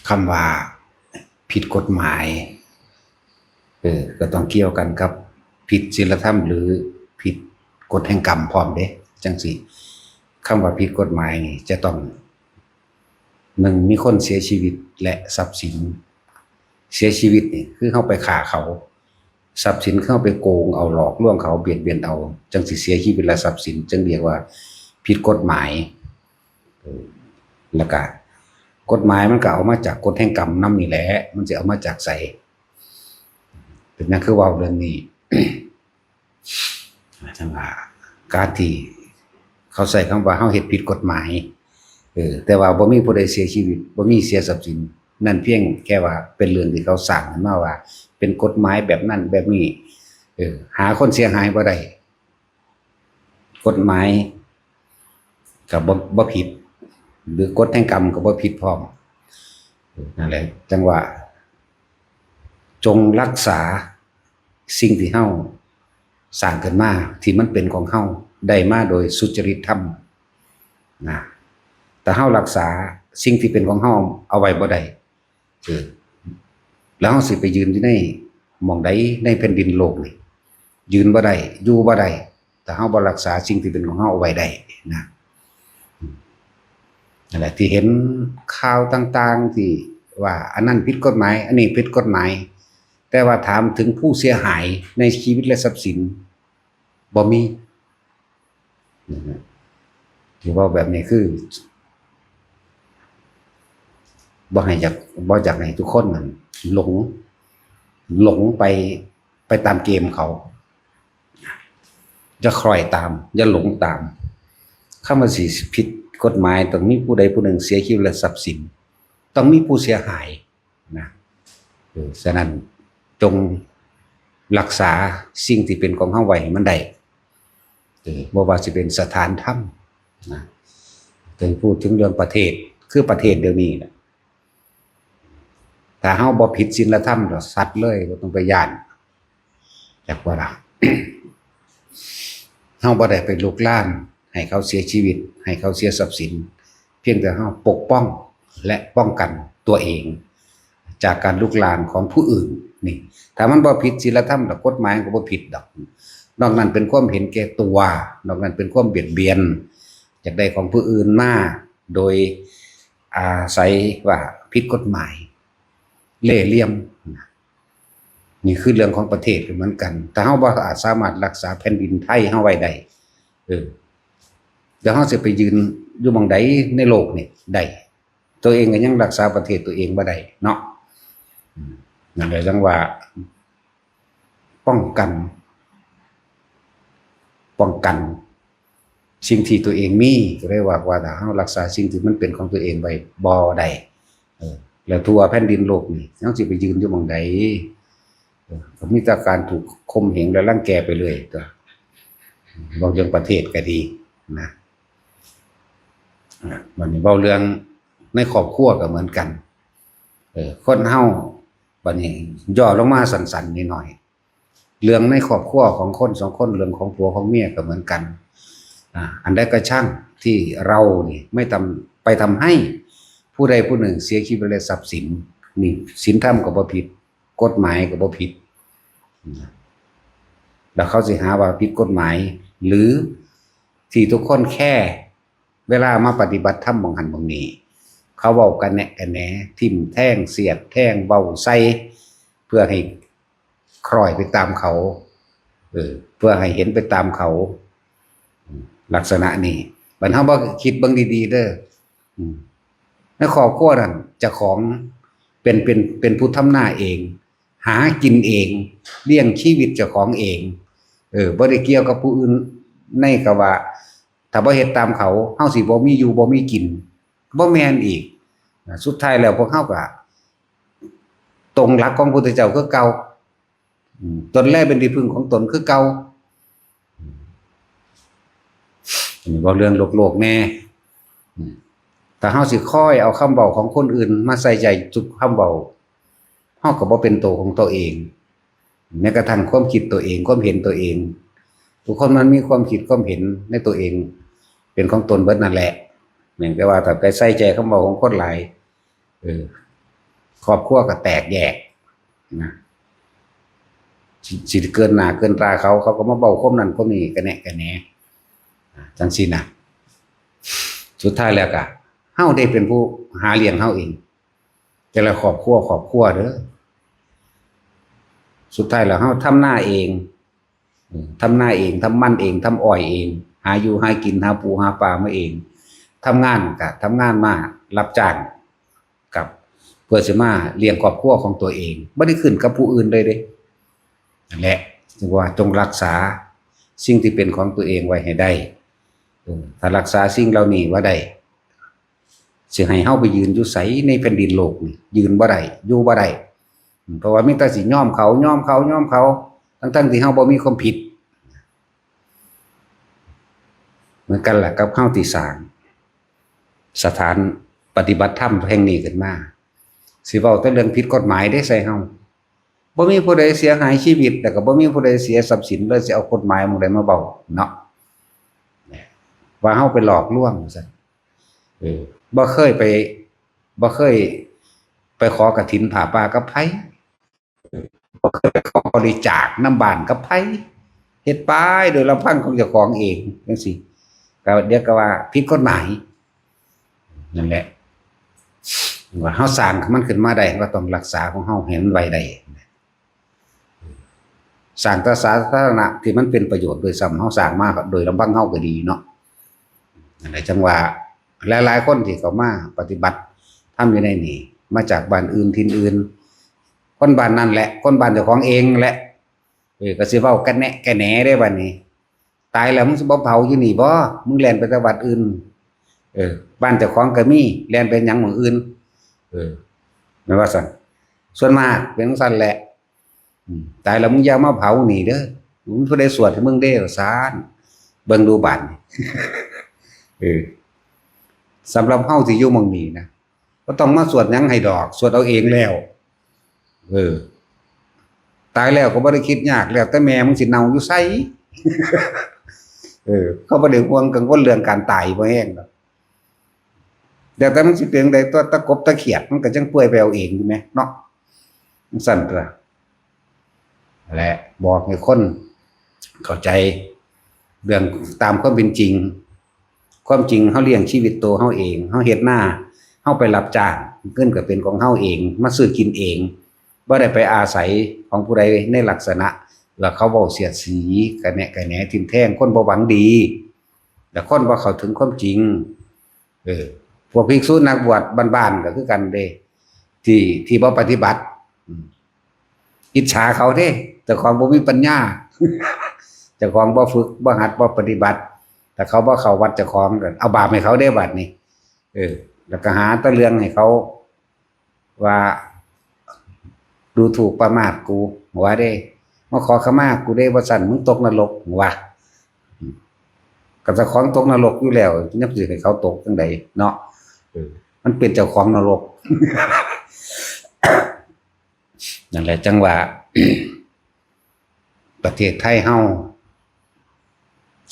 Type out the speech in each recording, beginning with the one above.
คำว่าผิดกฎหมายก็ต้องเกี่ยวกันกับผิดศีลธรรมหรือผิดกฎแห่งกรรมพร้อมเด้จังสิคำว่าผิดกฎหมายนี่จะต้องหนึ่งมีคนเสียชีวิตและทรัพย์สินเสียชีวิตนี่คือเข้าไปฆ่าเขาทรัพย์สินเข้าไปโกงเอาหลอกลวงเขาเบียดเบียนเอาจังสิเสียชีวิตและทรัพย์สินจึงเรียกว่าผิดกฎหมายแล้วก็กฎหมายมันก็เอามาจากกฎแห่งกรรมนำนี่แหละมันจะเอามาจากใส่เป็นนั่นคือว่าเรื่องนี้ ทั้งว่าการที่เขาใส่คำว่าเขาเฮ็ดผิดกฎหมายแต่ว่าบ่มีผู้ใดเสียชีวิตบ่มีเสียทรัพย์สินนั่นเพียงแค่ว่าเป็นเรื่องที่เขาสร้างขึ้นมาว่าเป็นกฎหมายแบบนั้นแบบนี้หาคนเสียหายบ่ได้กฎหมายก็บ่ผิดหรือกฎแห่งกรรมก็บ่ผิดพร้อมนั่นแหละจังว่าจงรักษาสิ่งที่เฮาสร้างขึ้นมาที่มันเป็นของเฮาได้มาโดยสุจริตธรรมนะแต่เฮารักษาสิ่งที่เป็นของเฮาเอาไว้บ่ได้แล้วเฮาสิไปยืนที่ในหม่องใดในแผ่นดินโลกนี่ยืนบ่ได้อยู่บ่ได้แต่เฮาบ่รักษาสิ่งที่เป็นของเฮาเอาไว้ได้นะนั่นแหละที่เห็นข่าวต่างๆที่ว่าอันนั้นผิดกฎหมายอันนี้ผิดกฎหมายแต่ว่าถามถึงผู้เสียหายในชีวิตและทรัพย์สินบ่มีที่ว่าแบบนี้คือบ่อยากให้ทุกคนมันหลงไปตามเกมเขาจะคอยตามอย่าหลงตามคำว่าสิผิดกฎหมายต้องมีผู้ใดผู้หนึ่งเสียชีวิตและทรัพย์สินต้องมีผู้เสียหายนะฉะนั้นจงรักษาสิ่งที่เป็นของเฮาไว้ให้มันได้บ่ว่าสิเป็นสถานธรรมนะถึงพูดถึงเรื่องประเทศคือประเทศเดี๋ยวนี้นะถ้าเฮาบ่ผิดศีลธรรมก็สัตว์เลยบ่ต้องไปย้านจักว่าล่ะ เฮาบ่ได้ไปลุกล้านให้เขาเสียชีวิตให้เขาเสียทรัพย์สินเพียงแต่เฮาปกป้องและป้องกันตัวเองจากการลุกลามของผู้อื่นนี่ถ้ามันบ่ผิดศีลธรรมดอกกฎหมายก็บ่ผิดดอกนอกนั้นเป็นความเห็นแก่ตัวนอกนั้นเป็นความเบียดเบียนอยากได้ของผู้อื่นมาโดยอาศัยว่าผิดกฎหมายเล่ห์เหลี่ยมนี่คือเรื่องของประเทศเหมือนกันแต่เฮาบ่อาจสามารถรักษาแผ่นดินไทยเฮาไว้ได้เดี๋ยวเฮาสิไปยืนอยู่หม้องใดในโลกนี่ได้ตัวเองก็ยังรักษาประเทศตัวเองบ่ได้เนาะนั่นแหละจังว่าป้องกันสิ่งที่ตัวเองมีก็เรียกว่าถ้าเฮารักษาสิ่งที่มันเป็นของตัวเองไว้บ่ได้แล้วทั่วแผ่นดินโลกนี่เฮาสิไปยืนอยู่หม้องใดก็มีแต่การถูกข่มเหงและรังแกไปเลยตัวเว้าเรื่องประเทศก็ดีนะวันนี้เว้าเรื่องในครอบครัวก็เหมือนกันคนเฮาบัดนี้ย่อลงมาสั้นๆนิดหน่อยเรื่องในครอบครัวของคนสองคนเรื่องของผัวของเมียก็เหมือนกันอันใดก็ช่างที่เรานี่ไม่ไปทำให้ผู้ใดผู้หนึ่งเสียชีวิตและทรัพย์สินนี่ศีลธรรมก็บ่ผิดกฎหมายก็บ่ผิดแล้วเขาสิหาว่าผิดกฎหมายหรือที่ทุกคนแค่เวลามาปฏิบัติธรรมบางหันบางนี้เขาเว้ากันแหนะกันแหนทิ่มแท่งเสียดแท่งเว้าใส่เพื่อให้คล้อยไปตามเขาเพื่อให้เห็นไปตามเขาลักษณะนี้บัดเฮาบ่คิดเบิ่งดีๆเด้อในครอบครัวนั้นเจ้าของเป็นผู้ทำหน้าเองหากินเองเลี้ยงชีวิตเจ้าของเองบ่ได้เกี่ยวกับผู้อื่นในก็ว่าถ้าบ่เฮ็ดตามเขาเฮาสิบ่มีอยู่บ่มีกินบ่แม่นอีกสุดท้ายแล้วพวกเฮาก็ตรงหลักของพระพุทธเจ้าคือเก่าตนแลเป็นที่พึ่งของตนคือเก่าอันนี้บ่เรื่องโลกแน่ถ้าเฮาสิคอยเอาคำเว้าของคนอื่นมาใส่ใจทุกคำเว้าเฮาก็บ่เป็นตัวของตัวเองแม้กระทั่งความคิดตัวเองความเห็นตัวเองทุกคนมันมีความคิดความเห็นในตัวเองเป็นของตนเบิดนั่นแหละแต่ว่าถ้าไปใส่ใจคำเว้าของคนหลาย ครอบครัวก็แตกแยกนะสิเกินหน้าเกินตาเขาก็มาเบาคมนั่นคมนี้กันแหน่กันแหน่จังซี่นะสุดท้ายแล้วก็เฮาได้เป็นผู้หาเลี้ยงเฮาเองแต่ละครอบครัวเด้อสุดท้ายแล้วเฮาทำหน้าเองทำมันเองทำอ้อยเองหาอยู่หากินหาปูหาปลามาเองทำงานก็ทำงานมารับจ้างกับเพื่อสิมาเลี้ยงครอบครัวของตัวเองบ่ได้ขึ้นกับผู้อื่นเลยเด้นั่นแหละจึงว่าจงรักษาสิ่งที่เป็นของตัวเองไว้ให้ได้ถ้ารักษาสิ่งเหล่านี้ไว้ได้สิให้เฮาไปยืนอยู่ไสในแผ่นดินโลกนี่ยืนบ่ได้อยู่บ่ได้เพราะว่ามีแต่สิยอมเขาทั้งที่เฮาบ่มีความผิดเหมือนกันแหละกับเฮาที่สร้างสถานปฏิบัติธรรมแห่งนี้ขึ้นมาสิเว้าแต่เรื่องผิดกฎหมายได้ใส่เฮาบ่มีผู้ใดเสียหายชีวิตแต่ก็บ่มีผู้ใดเสียทรัพย์สินเลยสิเอากฎหมายหม้องใดมาเว้าเนาะว่าเฮาไปหลอกลวงซั่นบ่เคยไปขอกฐินผ้าป่ากับไผบ่เคยไปขอบริจาคนำบ้านกับไผเฮ็ดไปโดยลำพังของเจ้าของเองจังซี่ก็เดี๋ยวก็ว่าผิดกฎหมายนั่นแหละว่าเฮาสร้างมันขึ้นมาได้ก็ต้องรักษาของเฮาให้มันไว้ได้สร้างแต่สาธารณะที่มันเป็นประโยชน์โดยซ้ำเฮาสร้างมาโดยลำพังเฮาก็ดีเนาะนั่นแหละจังว่าหลายๆคนที่เขามาปฏิบัติทำอยู่ในนี่มาจากบ้านอื่นถิ่นอื่นคนบ้านนั่นแหละคนบ้านเจ้าของเองแหละก็สิเว้ากันแหน่แกแหน่ได้บัดนี้ตายแล้วมึงสิบ่เผาอยู่นี่บ่มึงแล่นไปจังหวัดอื่นบ้านเจ้าของก็มีแล่นไปหยังหม้องอื่นแม่นว่าซั่นส่วนมากเป็นจังซั่นแหละตายแล้วมึงอย่ามาเผานี่เด้อมึงผู้ใดสวดให้มึงเด้อซานเบิ่งดูบัดสำหรับเฮาที่อยู่หม้องนี้นะบ่ต้องมาสวดหยังให้ดอกสวดเอาเองแล้วตายแล้วก็บ่ได้คิดยากแล้วแต่แม่มึงสิเน่าอยู่ไสเขาบ่ได้ห่วงกังวลเรื่องการตายบ่แฮงดอกแต่มันสิเป็นจังได๋ตัวตะกบตะเขียดมันก็จังเปื่อยไปเอาเองอยู่แหมเนาะจังซั่นล่ะและบอกให้คนเข้าใจเรื่องตามความเป็นจริงความจริงเฮาเลี้ยงชีวิตตัวเฮาเองเฮาเฮ็ดนาเฮาไปรับจ้างเงินก็เป็นของเฮาเองมาซื้อกินเองบ่ได้ไปอาศัยของผู้ใดในลักษณะว่าเขาเว้าเสียดสีกะแหน่ทิ่มแทงคนบ่หวังดีแต่คนบ่เข้าถึงความจริงพวกภิกษุนักบวชบ้านๆก็คือกันเด้ที่บ่ปฏิบัติอิจฉาเขาเด้เจ้าของบ่มีปัญญาเจ้าของบ่ฝึกบ่หัดบ่ปฏิบัติแต่เขาบ่เข้าวัดเจ้าของก็เอาบาปให้เขาได้บัดนี้แล้วก็หาแต่เรื่องให้เขาว่าดูถูกประมาทกูว่าเด้มาขอขมากูได้ว่าซั่นมึงตกนรกว่าก็เจ้าของตกนรกอยู่แล้วยับสิให้เขาตกจังไดเนาะมันเป็นเจ้าของนรกนั่นแหละจังว่า ประเทศไทยเฮา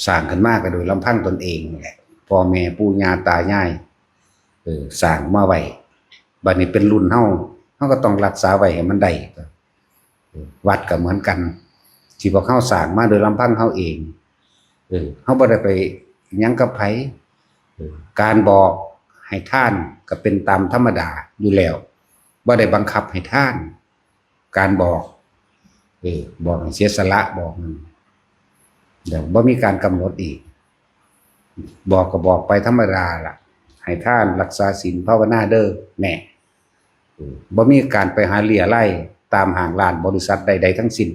สร้างขึ้นมาก็โดยลำพังตนเองแหละพ่อแม่ปู่ย่าตายายสร้างมาไว้บัดนี้เป็นรุ่นเฮาก็ต้องรักษาไว้ให้มันได้วัดก็เหมือนกันที่พวกเฮาสร้างมาโดยลำพังเฮาเองเฮาบ่ได้ไปหยังกับไผการบอกให้ท่านก็เป็นตามธรรมดาอยู่แล้วบ่ได้บังคับให้ท่านการบอกบอกให้เสียสละบอกมันเดี๋ยวบ่มีการกำหนดอีกบอกก็บอกไปธรรมดาล่ะให้ท่านรักษาศีลภาวนาเด้อแน่บ่มีการไปหาเลี่ยไล่ตามห้างร้านบริษัทใดๆทั้งสิ้น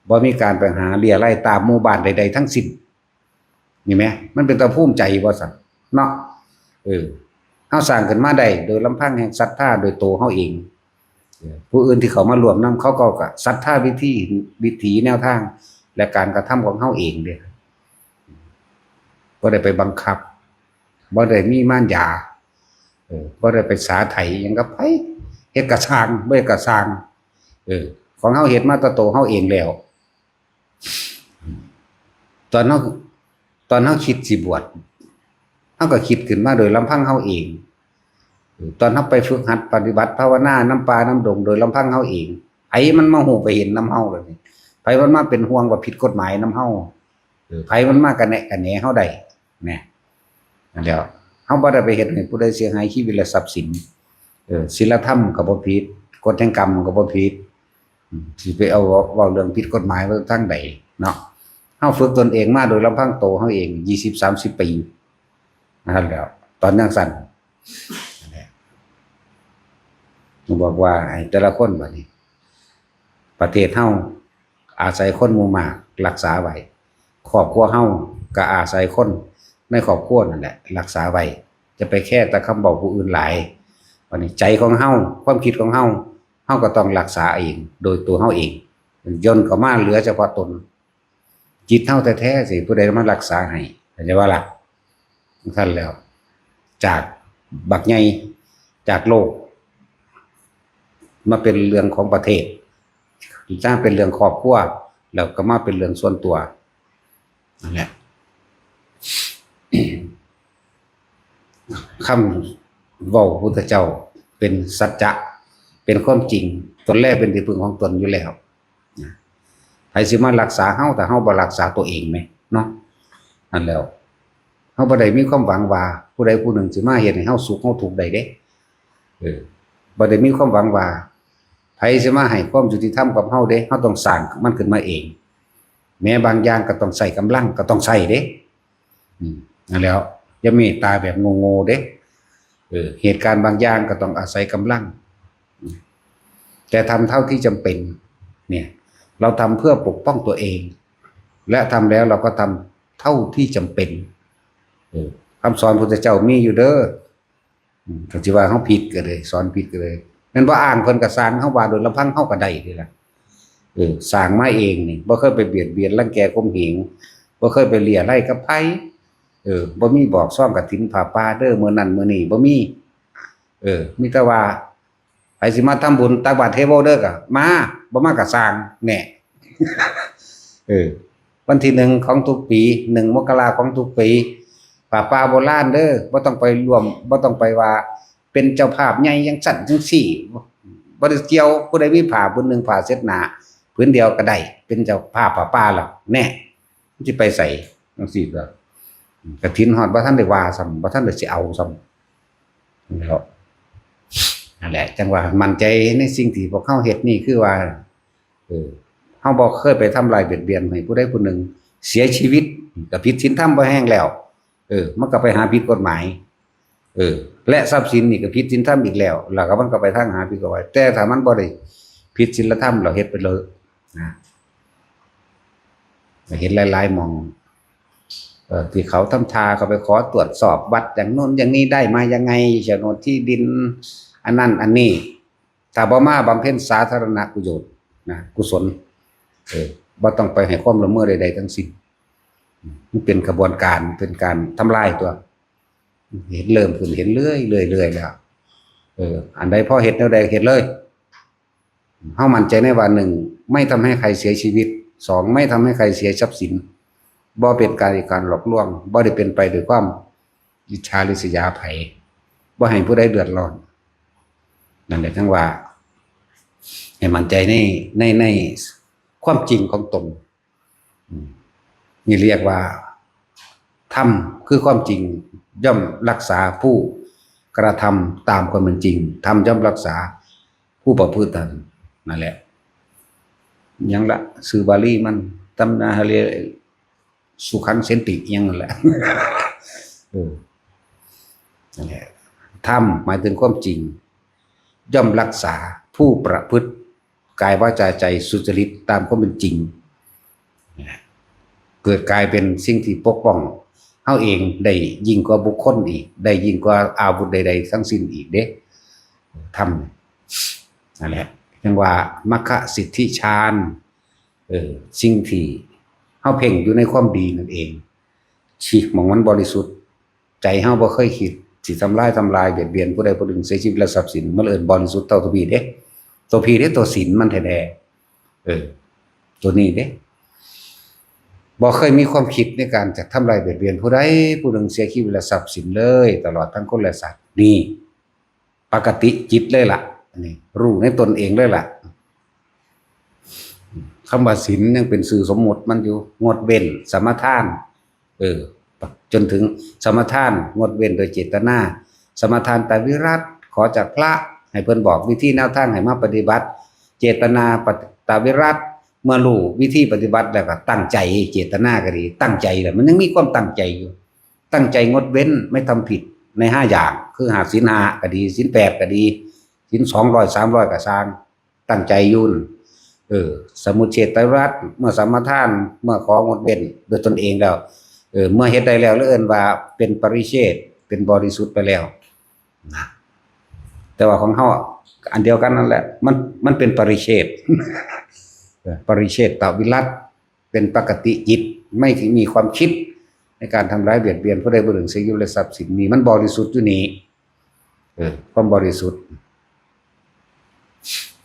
บ่มีการไปหาเลี่ยไล่ตามหมู่บ้านใดๆทั้งสิ้นนี่แหมมันเป็นตาภูมิใจบ่ซั่นเนาะเฮาสร้างขึ้นมาได้โดยลำพังแห่งศรัทธาโดยตัวเฮาเองผู้อื่นที่เขามารวมนำเขาก็ศรัทธาวิถีแนวทางและการกระทำของเฮาเองเด้บ่ได้ไปบังคับบ่ได้มีมารยาบ่ได้ไปสาไถหยังกับไผเฮ็ดกระสร้างบ่เฮ็ดกระสร้างของเฮาเฮ็ดมาแต่โตเฮาเองแล้วตอนเฮาคิดสิบวชเฮาก็คิดขึ้นมาโดยลำพังเฮาเอง ตอนเฮาไปฝึกหัดปฏิบัติภาวนาน้ำปลาน้ำดงโดยลำพังเฮาเองไผมันมาฮู้ไปเห็นนำเฮาเลยไผมันมาเป็นห่วงว่าผิดกฎหมายนำเฮาไผมันมากระแนะกระแหนเฮาได้แหน่นั่นแหละเฮาบ่ได้ไปเฮ็ดให้ผู้ใดเสียหายชีวิตและทรัพย์สินศีลธรรมก็บ่ผิดกฎแห่งกรรมก็บ่ผิดสิไปเอาเว้าเรื่องผิดกฎหมายไว้ทางใดเนาะเฮาฝึกตนเองมาโดยลำพังโตเฮาเอง20-30 ปีนั่นแหละตอนยังสั่นบอกว่าให้แต่ละคนบัดนี้ประเทศเฮาอาศัยคนหมู่มากรักษาไว้ครอบครัวเฮาก็อาศัยคนในครอบครัวนั่นแหละรักษาไว้จะไปแค่แต่คำบอกผู้อื่นหลายวันนี้ใจของเฮาความคิดของเฮาก็ต้องรักษาเองโดยตัวเฮาเองย่นก็มาเหลือเฉพาะตนจิตเฮาแท้ๆสิผู้ใดมารักษาให้เข้าใจว่าล่ะท่านแล้วจากบักใหญ่จากโลกมาเป็นเรื่องของประเทศจ้างเป็นเรื่องครอบครัวแล้วก็มาเป็นเรื่องส่วนตัวนั่นแหละ คำเว้าพุทธเจ้าเป็นสัจจะเป็นความจริงตนแรกเป็นที่พึ่งของตนอยู่แล้วใครสิมารักษาเฮาแต่เฮาบ่รักษาตัวเองไหมเนาะนั่นแล้วเฮาบ่ได้มีความหวังว่าผู้ใดผู้หนึ่งสิมาเฮ็ดให้เฮาสุขเฮาทุกข์ได้เด้บ่ได้มีความหวังว่าไผสิมาให้ความยุติธรรมกับเฮาเด้เฮาต้องสร้างมันขึ้นมาเองแม้บางอย่างก็ต้องใช้กำลังก็ต้องใช้เด้นั่นแล้วอย่าเมตตาแบบโง่ๆเด้เหตุการณ์บางอย่างก็ต้องอาศัยกำลังแต่ทำเท่าที่จำเป็นเนี่ยเราทำเพื่อปกป้องตัวเองและทำแล้วเราก็ทำเท่าที่จำเป็นคำสอนพุทธเจ้ามีอยู่เด้อก็สิว่าเฮาผิดก็เลยสอนผิดก็เลยนั่นว่าอ้างเพิ่นก็สร้างเฮาว่าโดยลำพังเฮาก็ได้นี่ล่ะสร้างมาเองนี่บ่เคยไปเบียดเบียนรังแกข่มเหงบ่เคยไปเลี่ยไล่กับไผบ่มีบอกซ่อมกฐินผ้าป่าเด้อมื้อนั้นมื้อนี้บ่มีมีแต่ว่าไผสิมาทำบุญตักบาตรเทโวเด้อก็มาบ่มาก็สร้างแหน่ วันที่1ของทุกปี1 มกราของทุกปีผ้าป่าโบราณเด้อบ่ต้องไปร่วมบ่ต้องไปว่าเป็นเจ้าภาพใหญ่จังซั่นจังซี่บ่ได้เกี่ยวผู้ใดมีผ้าผืนนึงผ้าเช็ดหน้าผืนเดียวก็ได้เป็นเจ้าภาพผ้าป่าแล้วแน่มันสิไปใส่จังซี่ก็กฐินฮอดบ่ทันได้ว่าซ้ำบ่ทันได้สิเอาซ้ำนั่นแหละจังว่ามั่นใจในสิ่งที่พวกเขาเฮ็ดนี่คือว่าเฮาบ่เคยไปทำลายเบียดเบียนให้ผู้ใดผู้หนึ่งเสียชีวิตก็ผิดศีลธรรมบ่แห้งแล้วมันก็ไปหาผิดกฎหมายและทรัพย์สินนี่ก็ผิดศีลธรรมอีกแล้วแล้วก็มันก็ไปทางหาผิดกฎหมายแต่ถ้ามันบ่ได้ผิดศีลธรรมเราเฮ็ดไปเลยนะเห็นหลายๆหม่องที่เขาทำทาเขาไปขอตรวจสอบวัดอย่างโน้นอย่างนี้ได้มายังไงโฉนดที่ดินอันนั้นอันนี้ถ้าบ่มาบำเพ็ญสาธารณประโยชน์นะกุศลบ่ต้องไปให้ความละเมิดใดๆทั้งสิ้นมันเป็นกระบวนการเป็นการทำลายตัวเห็นเริ่มขึ้นเห็นเรื่อยๆแล้วอันใดพอเฮ็ดแนวใดเฮ็ดเลยเฮามั่นใจในว่า1ไม่ทำให้ใครเสียชีวิต2ไม่ทำให้ใครเสียทรัพย์สินบ่เป็นการหลอกลวงบ่ได้เป็นไปด้วยความอิจฉาริษยาไผบ่ให้ผู้ใดเดือดร้อนนั่นแหละทั้งว่าให้มั่นใจในความจริงของตนนี่เรียกว่าธรรมคือความจริงย่อมรักษาผู้กระทำตามความเป็นจริงธรรมย่อมรักษาผู้ประพฤติตามนั่นแหละยังละสื่อบาลีมันตำนาฮะเรสุขังเสนติยังนั่นแหละนั่นแหละธรรมหมายถึงความจริงย่อมรักษาผู้ประพฤติกายวาจาใจสุจริตตามความเป็นจริงเกิดกลายเป็นสิ่งที่ปกป้องเฮาเองได้ยิ่งกว่าบุคคลอีกได้ยิ่งกว่าอาวุธใดๆทั้งสิ้นอีกเด้ธรรมนั่นแหละเรียกว่ามัคคะสิทธิฌานสิ่งที่เฮาเพ่งอยู่ในความดีนั่นเองฉีกหม่องมันบริสุทธิ์ใจเฮาบ่เคยคิดสิทำลายเบียดเบียนผู้ใดผู้หนึ่งเสียชีวิตและทรัพย์สินมันเอิ้นบริสุทธิ์เท่าตัวพี่เด้ตัวพี่เด้ตัวศีลมันแท้ๆตัวนี้เด้บ่เคยมีความคิดในการจะทำลายเบียดเบียนผู้ใดผู้หนึ่งเสียชีวิตและทรัพย์สินเลยตลอดทั้งคนและสัตว์นี่ ปกติจิตเลยล่ะนี่รู้ในตนเองเลยล่ะคำว่าศีลยังเป็นสื่อสมมติมันอยู่งดเว้นสมทานเออจนถึงสมทานงดเว้นโดยเจตนาสมทานแต่วิรัตขอจากพระให้เพิ่นบอกวิธีแนวทางให้มาปฏิบัติเจตนาตวิรัตเมื่อรู้วิธีปฏิบัติแล้วก็ตั้งใจเจตนาก็ดีตั้งใจแหละมันยังมีความตั้งใจอยู่ตั้งใจงดเว้นไม่ทำผิดใน5อย่างคือหาศีล5ก็ดีศีล8ก็ดีศีล200 300ก็สร้างตั้งใจยุ่นสมุจเฉทวิรัตเมื่อสมทานเมื่อของดเว้นโดยตนเองแล้วเมื่อเฮ็ดได้แล้วเอิ้นว่าเป็นปริเชษเป็นบริสุทธิ์ไปแล้วนะแต่ว่าของเฮาอันเดียวกันนั่นแหละมันเป็นปริเชษปริเชษตวิรัตเป็นปกติจิตไม่มีความคิดในการทำร้ายเบียดเบียนผู้ใดผู้หนึ่งเสียยุและทรัพย์สินนี้มันบริสุทธิ์อยู่นี่ความบริสุทธิ์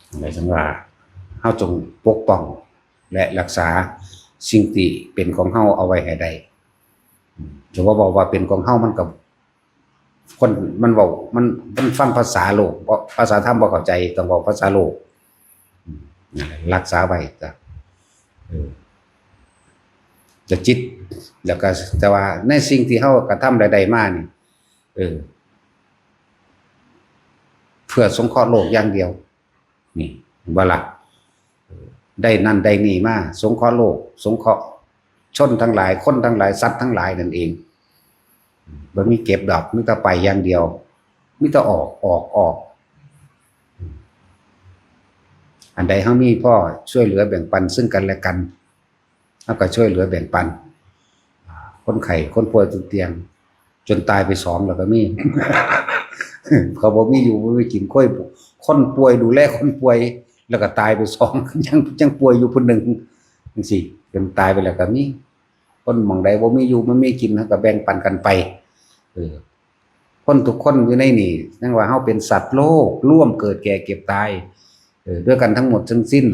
อะไรสังว่าเฮาจงปกป้องและรักษาสิ่งที่เป็นของเฮาเอาไว้ให้ได้จะว่าบอกว่าเป็นของเฮามันกับคนมันเว้ามันฟังภาษาโลกภาษาธรรมบ่เข้าใจต้องบอกภาษาโลกรักษาไว้จ้ะจะจิตแล้วก็แต่ว่าในสิ่งที่เฮากระทำใดๆมานี่เพื่อสงเคราะห์โลกอย่างเดียวนี่บ่ล่ะได้นั่นได้นี่มาสงเคราะห์โลกสงเคราะห์ชนทั้งหลายคนทั้งหลายสัตว์ทั้งหลายนั่นเองบ่มีเก็บดอกมีแต่ไปอย่างเดียวมีแต่ออกอันใดเฮามีพ่อช่วยเหลือแบ่งปันซึ่งกันและกันเฮาก็ช่วยเหลือแบ่งปันคนไข้คนป่วยติดเตียงจนตายไป2แล้วก็มี เขาบ่มีอยู่บ่มีกินคนป่วยดูแลคนป่วยแล้วก็ตายไป2ยังป่วยอยู่คนหนึ่งจังซี่จนตายไปแล้วก็มีคนหม่องใดบ่มีอยู่มันมีกินเฮาก็แบ่งปันกันไปคนทุกคนอยู่ในนี่นั่นว่าเฮาเป็นสัตว์โลกร่วมเกิดแก่เก็บตายด้วยกันทั้งหมดทั้งสิ้น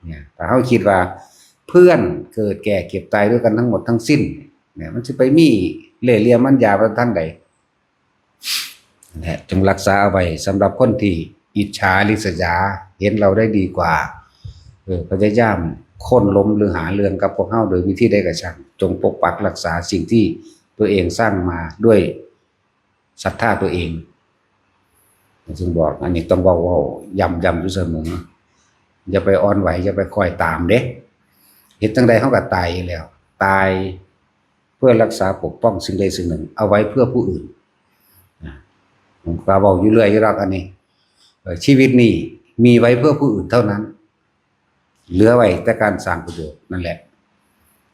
เนี่ยถ้าเฮาคิดว่าเพื่อนเกิดแก่เก็บตายด้วยกันทั้งหมดทั้งสิ้นเนี่ยมันสิไปมีเล่ห์เหลี่ยมมันยาประทางใดและจงรักษาเอาไว้สำหรับคนที่อิจฉาริษยาเห็นเราได้ดีกว่าพยายามโค่นล้มหรือหาเรื่องกับพวกเฮาโดยวิธีใดก็ช่างจงปกปักรักษาสิ่งที่ตัวเองสร้างมาด้วยศรัทธาตัวเองจึงบอกอันนี้ต้องเว้าย้ำอยู่เสมออย่าไปอ่อนไหวอย่าไปคอยตามเด้เฮ็ดจังใดเฮาก็ตายแล้วตายเพื่อรักษาปกป้องสิ่งใดสิ่งหนึ่งเอาไว้เพื่อผู้อื่นผมก็บอกอยู่เรื่อยอยู่รักอันนี้ชีวิตนี้มีไว้เพื่อผู้อื่นเท่านั้นเหลือไว้แต่การสร้างประโยชน์นั่นแหละ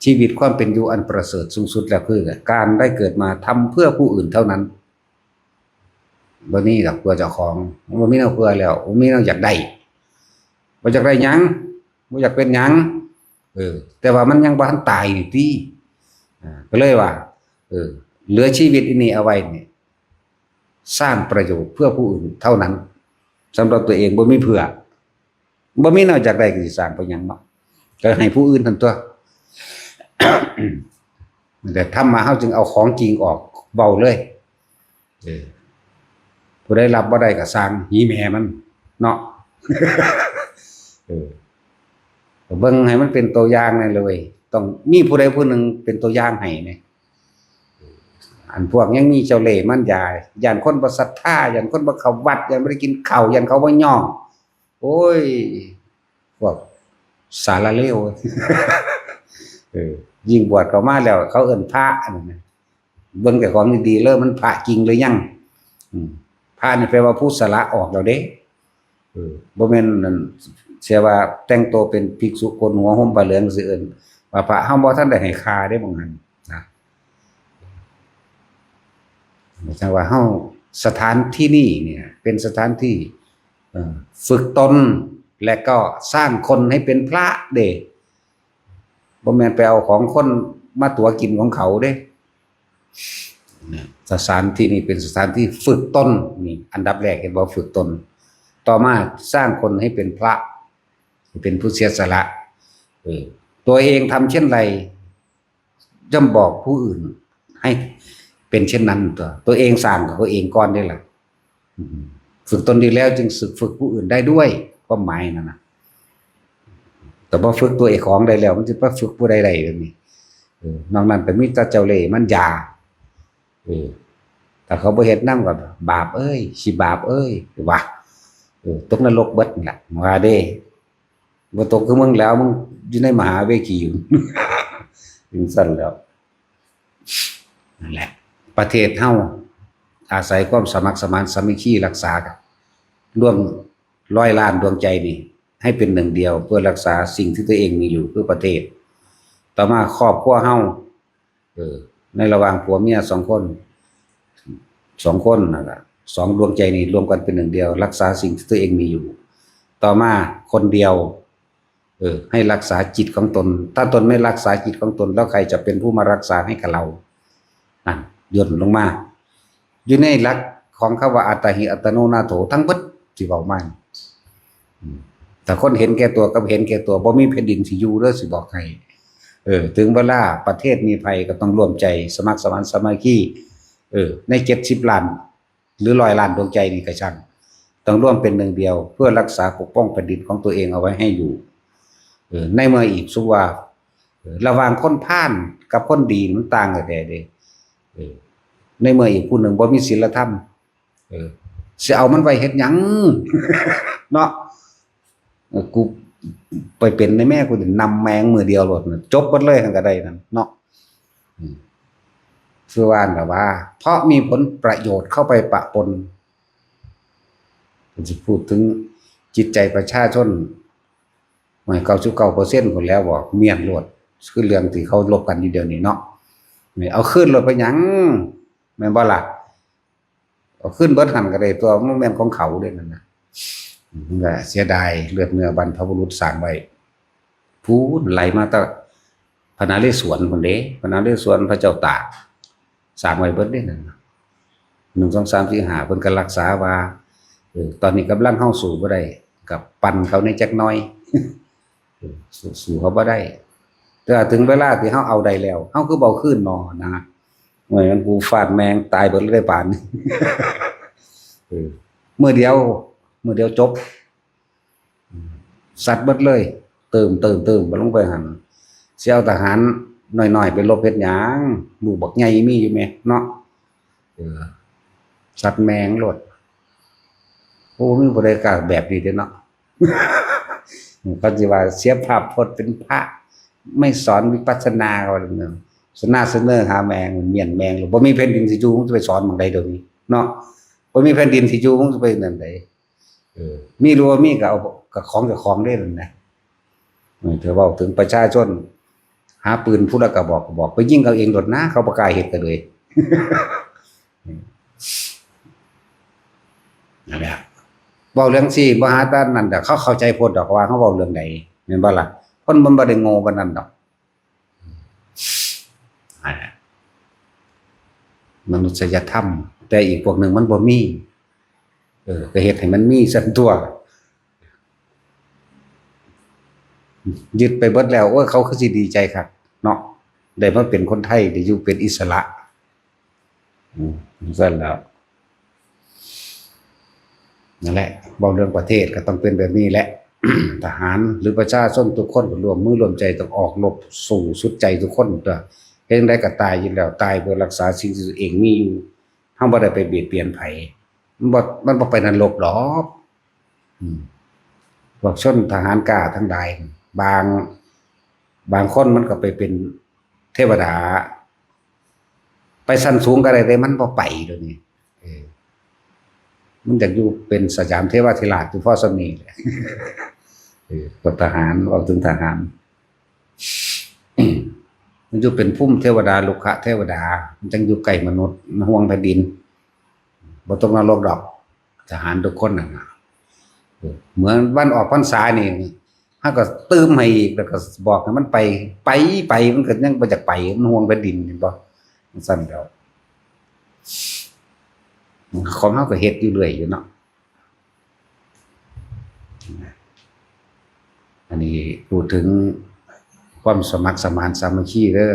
ชีวิตความเป็นอยู่อันประเสริฐสูงสุดแล้วคือการได้เกิดมาทำเพื่อผู้อื่นเท่านั้นบ่มีดอกเพื่อเจ้าของบ่มีแนวเพื่อแล้วบ่มีแนวอยากได้บ่อยากได้หยังบ่อยากเป็นหยังแต่ว่ามันยังบ่ทันตายนี่ติก็เลยว่าเหลือชีวิตอันนี้เอาไว้นี่สร้างประโยชน์เพื่อผู้อื่นเท่านั้นสำหรับตัวเองบ่มีเพื่อบ่มีแนวอยากได้ก็สิสร้างไปหยังเนาะก็ให้ผู้อื่นทั้งตัว แต่ทำมาเฮาจึงเอาของจริงออกเบาเลยผู้ใดรับบ่ได้ก็สร้างหีแม่มันเนาะ เบิ่งให้มันเป็นตัวอย่างนั่นเลยต้องมีผู้ใดผู้หนึ่งเป็นตัวอย่างให้เนี่ยอันพวกยังมีเจ้าเล่ห์มันยายย่านคนบ่ศรัทธาย่านคนบ่เข้าวัดย่านบ่ได้กินข้าวย่านเขาบ่ย่องโอ้ยพวกสารเลว ยิ่งบวชเข้ามาแล้วเขาเอิ้นพระนั่นน่ะเบิ่งแต่ของดีๆเริ่มมันพระจริงหรือยังพระนี่แปลว่าผู้สละออกแล้วเด้บ่แม่นนั่นเชื่อว่าแต่งตัวเป็นภิกษุโกนหัวห่มผ้าเหลืองสิเอิ้นว่าพระเฮาบ่ทันได้ให้ค่าได้บ่งั้นนะจังว่าเฮาสถานที่นี่เนี่ยเป็นสถานที่ฝึกตนและก็สร้างคนให้เป็นพระเด้บ่แม่นไปเอาของคนมาตั๋วกินของเขาเด้สถานที่นี้เป็นสถานที่ฝึกตนนี่อันดับแรกเห็นบ่ฝึกตนต่อมาสร้างคนให้เป็นพระเป็นผู้เสียสละตัวเองทำเช่นไรย่อมบอกผู้อื่นให้เป็นเช่นนั้นตัวเองสร้างกับตัวเองก่อนได้ล่ะ ฝึกตนดีแล้วจึงฝึกผู้อื่นได้ด้วยความหมายนั่นนะแต่พอฝึกตัวเองของได้แล้วมันจะไปฝึกผู้ใดๆแบบนี้นอกนั้นเป็นมิตรเจ้าเล่ห์มันยาแต่เขาบ่เฮ็ดนำกับบาปเอ้ยสิบาปเอ้ยว่าตกนรกเบิดนั่นแหละว่าเด้บ่ตกคือมึงแล้วมึงอยู่ในมหาเวทีอยู่ ถึงสั่นแล้วนั่นแหละประเทศเฮาอาศัยความสมัครสมานสามัคคีรักษากันร่วม100 ล้านดวงใจนี่ให้เป็นหนึ่งเดียวเพื่อรักษาสิ่งที่ตัวเองมีอยู่คือประเทศต่อมาครอบครัวเฮาในระหว่างผัวเมีย2 คนนะครับ2 ดวงใจนี่รวมกันเป็นหนึ่งเดียวรักษาสิ่งที่ตัวเองมีอยู่ต่อมาคนเดียวให้รักษาจิตของตนถ้าตนไม่รักษาจิตของตนแล้วใครจะเป็นผู้มารักษาให้กับเรานั่นย่นลงมาอยู่ในหลักของคำว่าอัตถิอัตโนนาโถทั้งเบิดที่เว้ามาแต่คนเห็นแก่ตัวกับเห็นแก่ตัวบ่มีแผ่นดินสิอยู่เด้อสิบอกให้ถึงเวลาประเทศมีภัยก็ต้องร่วมใจสมัครสมานสามัคคีใน70 ล้านหรือ100 ล้านดวงใจนี่ก็ช่างต้องร่วมเป็นหนึ่งเดียวเพื่อรักษาปกป้องแผ่นดินของตัวเองเอาไว้ให้อยู่ในเมื่ออีกสุว่าระหว่างคนพาลกับคนดีมันต่างกันแท้เด้ในเมื่ออีกผู้หนึ่งบ่มีศีลธรรมสิเอามันไว้เฮ็ดหยัง เนาะกูไปเป็นในแม่กูนำแมงมือเดียวโลดจบหมดเลยทั้งก็ได้นั่นเนาะคือว่าแบบว่าเพราะมีผลประโยชน์เข้าไปปะปนจะพูดถึงจิตใจประชาชน99% คนแล้วบอกเมียนโลดคือเรื่องที่เขาลบกันอยู่เดี๋ยวนี้เนาะนี่เอาขึ้นรถไปหยังแม่นบ่ล่ะเอาขึ้นเบิดหันก็ได้ตัวมันแม่นของเขาเด้นั่นน่ะมันก็เสียดายเลือดเนื้อบรรพบุรุษสร้างไว้พูนไหลมาตะพระนเรศวรพุ่นเด้พระนเรศวรพระเจ้าตากสร้างไว้เบิดเด้นั่นน่ะ1 2 3 4 5เพิ่นก็รักษาว่าตอนนี้กำลังเข้าสู่บ่ได้กับปั่นเขาในจักหน่อย สู่เขาบ่ได้แต่ถึงเวลาที่เฮาเอาได้แล้วเฮาคือเบาขึ้นนอนะเหมือนกูฟาดแมงตายเบิดเลยได้ปานนี้ มื้อเดียวจบสัตว์เบิดเลยเติมบ่ลงไปหั่นสิเอาทหารน้อยๆไปรบเฮ็ดหยังลูกบักใหญ่มีอยู่แม่เนาะสัตว์แมงโลดโอ้มีบ่ได้กล้าแบบนี้เด้เนาะ เขาสิว่าเสียภาพพจน์เป็นพระไม่สอนวิปัสสนาว่าจังนั้นเสนอหาแมงมันเมียนแมงหรือบ่มีแผ่นดินสิอยู่มึงจะไปสอนหม้องใดเดี๋ยวนี้เนาะบ่มีแผ่นดินสิอยู่มึงจะไปนั่นใดมีรั้วมีก็เอาก็ของเจ้าของได้นั่นนะเธอเว้าถึงประชาชนหาปืนผู้ละกระบอกไปยิงเอาเองโดดนะเขาบ่กล้าเฮ็ดกันเลย นั่นแหละเว้าเรื่องซี่บ่หาตานั่นดอกเขาเข้าใจโพดดอกว่าเขาเว้าเรื่องใดแม่นบ่ล่ะคนมันบ่ได้โง่ปานนั้นดอกมนุษยธรรมแต่อีกพวกหนึ่งมันบ่มีก็เฮ็ดให้มันมีซั่นตัวยึดไปเบิดแล้วโอ้ยเขาคือสิดีใจครับเนาะได้มาเป็นคนไทยได้อยู่เป็นอิสระซั่นแล้วนั่นแหละเว้าเรื่องประเทศก็ต้องเป็นแบบนี้แหละ ทหารหรือประชาชนทุกคนก็ร่วมมือร่วมใจต้องออกรบสู้สุดใจทุกคนตัวเฮ็ดได้ก็ตายอยู่แล้วตายเพื่อรักษาสิ่งที่ตัวเองมีอยู่เฮาบ่ได้ไปเบียดเบียนไผมันบ่ไปนรกดอกพวกชนทหารกล้าทั้งหลายบางคนมันก็ไปเป็นเทวดาไปชั้นสูงก็ได้แต่มันบ่ไปเดี๋ยวนี้มันอยากอยู่เป็นสยามเทวาธิราชอยู่พอสำนี้แหละกับทหารเอาถึงทหาร มันอยู่เป็นพุ่มเทวดาลุกะเทวดามันจังอยู่ใกล้มนุษย์ห่วงแผ่นดินบ่ต้องนรกดอกทหารทุกคนน่ะเหมือนวันออกพรรษานี่เฮาก็ตื้มให้อีกแล้วก็บอกให้มันไปมันก็ยังบ่อยากไปมันห่วงแผ่นดินเห็นบ่มันซั่นแล้วของเฮาก็เฮ็ดอยู่เรื่อยอยู่เนาะอันนี้พูดถึงความสมัครสมานสามัคคีเด้อ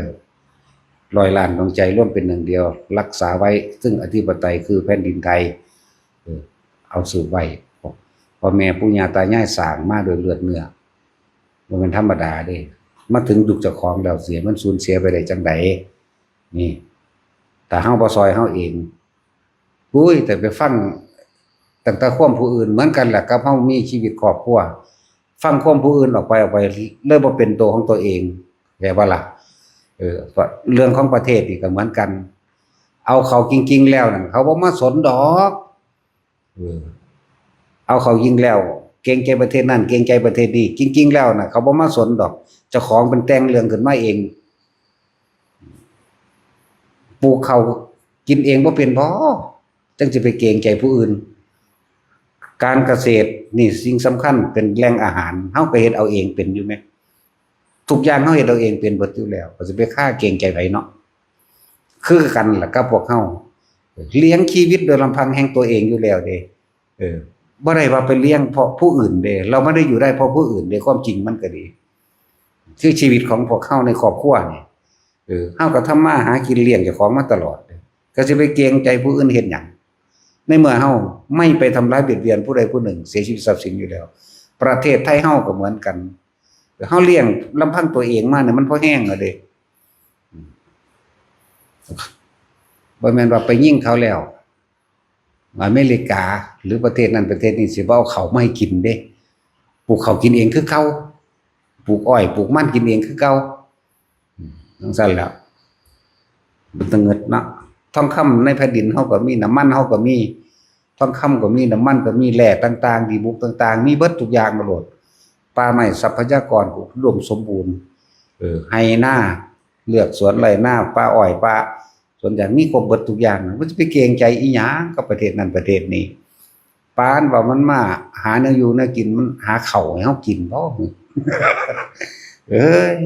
100 ล้านดวงใจร่วมเป็นหนึ่งเดียวรักษาไว้ซึ่งอธิปไตยคือแผ่นดินไทย เอาสืบไว้พ่อแม่ปู่ย่าตายายสร้างมาโดยเลือดเนื้อมันเป็นธรรมดาเด้มาถึงยุคเจ้าของแล้วเสียมันสูญเสียไปได้จังไดนี่แต่เฮาบ่ซอยเฮาเองอุ้ยแต่ไปฟังตั้งแต่ความผู้อื่นเหมือนกันแหละกับเฮามีชีวิตครอบครัวฟังความผู้อื่นออกไปเลยบ่เป็นตัวของตัวเองแม่นบ่ล่ะเรื่องของประเทศนี่ก็เหมือนกันเอาเขาจริงๆแล้วนั่นเขาบ่มาสนดอกเอาเขายิงแล้วเกรงใจประเทศนั่นเกรงใจประเทศนี้จริงๆแล้วน่ะเขาบ่มาสนดอกเจ้าของเป็นแต่งเรื่องขึ้นมาเองปลูกเขากินเองบ่เป็นบ่จังสิไปเกรงใจผู้อื่นการเกษตรนี่สิ่งสำคัญเป็นแหล่งอาหารเฮาก็เฮ็ดเอาเองเป็นอยู่แม่ทุกอย่างเฮาเฮ็ดเอาเองเป็นเบิดอยู่แล้วก็สิไปฆ่าเกรงใจไผเนาะคือกันล่ะกับพวกเฮาเลี้ยงชีวิตโดยลำพังแห่งตัวเองอยู่แล้วเด้บ่ได้ว่าไปเลี้ยงเพราะผู้อื่นเด้เราไม่ได้อยู่ได้เพราะผู้อื่นเด้ความจริงมันก็ดีคือชีวิตของพวกเฮาในครอบครัวนี่เฮาก็ทำมาหากินเลี้ยงเจ้าของมาตลอดก็สิไปเกรงใจผู้อื่นเฮ็ดหยังในเมื่อเฮาไม่ไปทำร้ายเบียดเบียนผู้ใดผู้หนึ่งเสียชีวิตทรัพย์สินอยู่แล้วประเทศไทยเฮาก็เหมือนกันเฮาเลี้ยงลำพังตัวเองมาเนี่ยมันพอแห้งแล้วเด้บ่แม่นว่าไปยิงเขาแล้วอเมริกาหรือประเทศนั้นประเทศนี้สิบ่เอาข้าวมาให้กินเด้ปลูกข้าวกินเองคือเก่าปลูกอ้อยปลูกมันกินเองคือเก่าจังซั่นแหล้วมันต้องเงิดเนาะทองคำในแผ่นดินเฮาก็มีน้ำมันเฮาก็มีทองคำก็มีน้ำมันก็มีแร่ต่างๆดีบุกต่างๆมีเบิดทุกอย่างหมดป่าไม้ทรัพยากรอุดมสมบูรณ์ไร่นาเลือกสวนไร่นาป่าอ้อยป่าส่วนอย่างมีครบเบิดทุกอย่างมันจะไปเกรงใจอีหยังกับประเทศนั้นประเทศนี้ปานว่ามันมาหาเนื้ออยู่เนื้อกินมันหาข้าวให้เฮากินบ่เอ้ย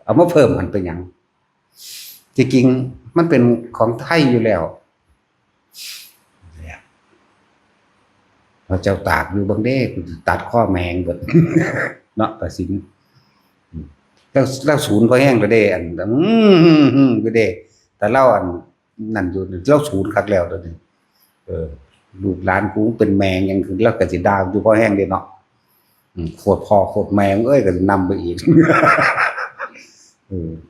เอามาเพิ่มมันเป็นหยังจริงๆมันเป็นของไทยอยู่แล้วเราเจ้าตากอยู่บางเด้ตัดข้อแมงเบิดเนาะประสินแล้วศูนย์พอแห้งก็ได้อันก็ได้แต่เล่าอันนั่นอยู่เล่าศูนย์คักแล้วตัวนี้ลูกหลานกูเป็นแมงยังคือแล้วก็สิดาวอยู่พอแห้งเด้เนาะโคตรพ่อโคตรแมงเอ้ยก็นำไปอีก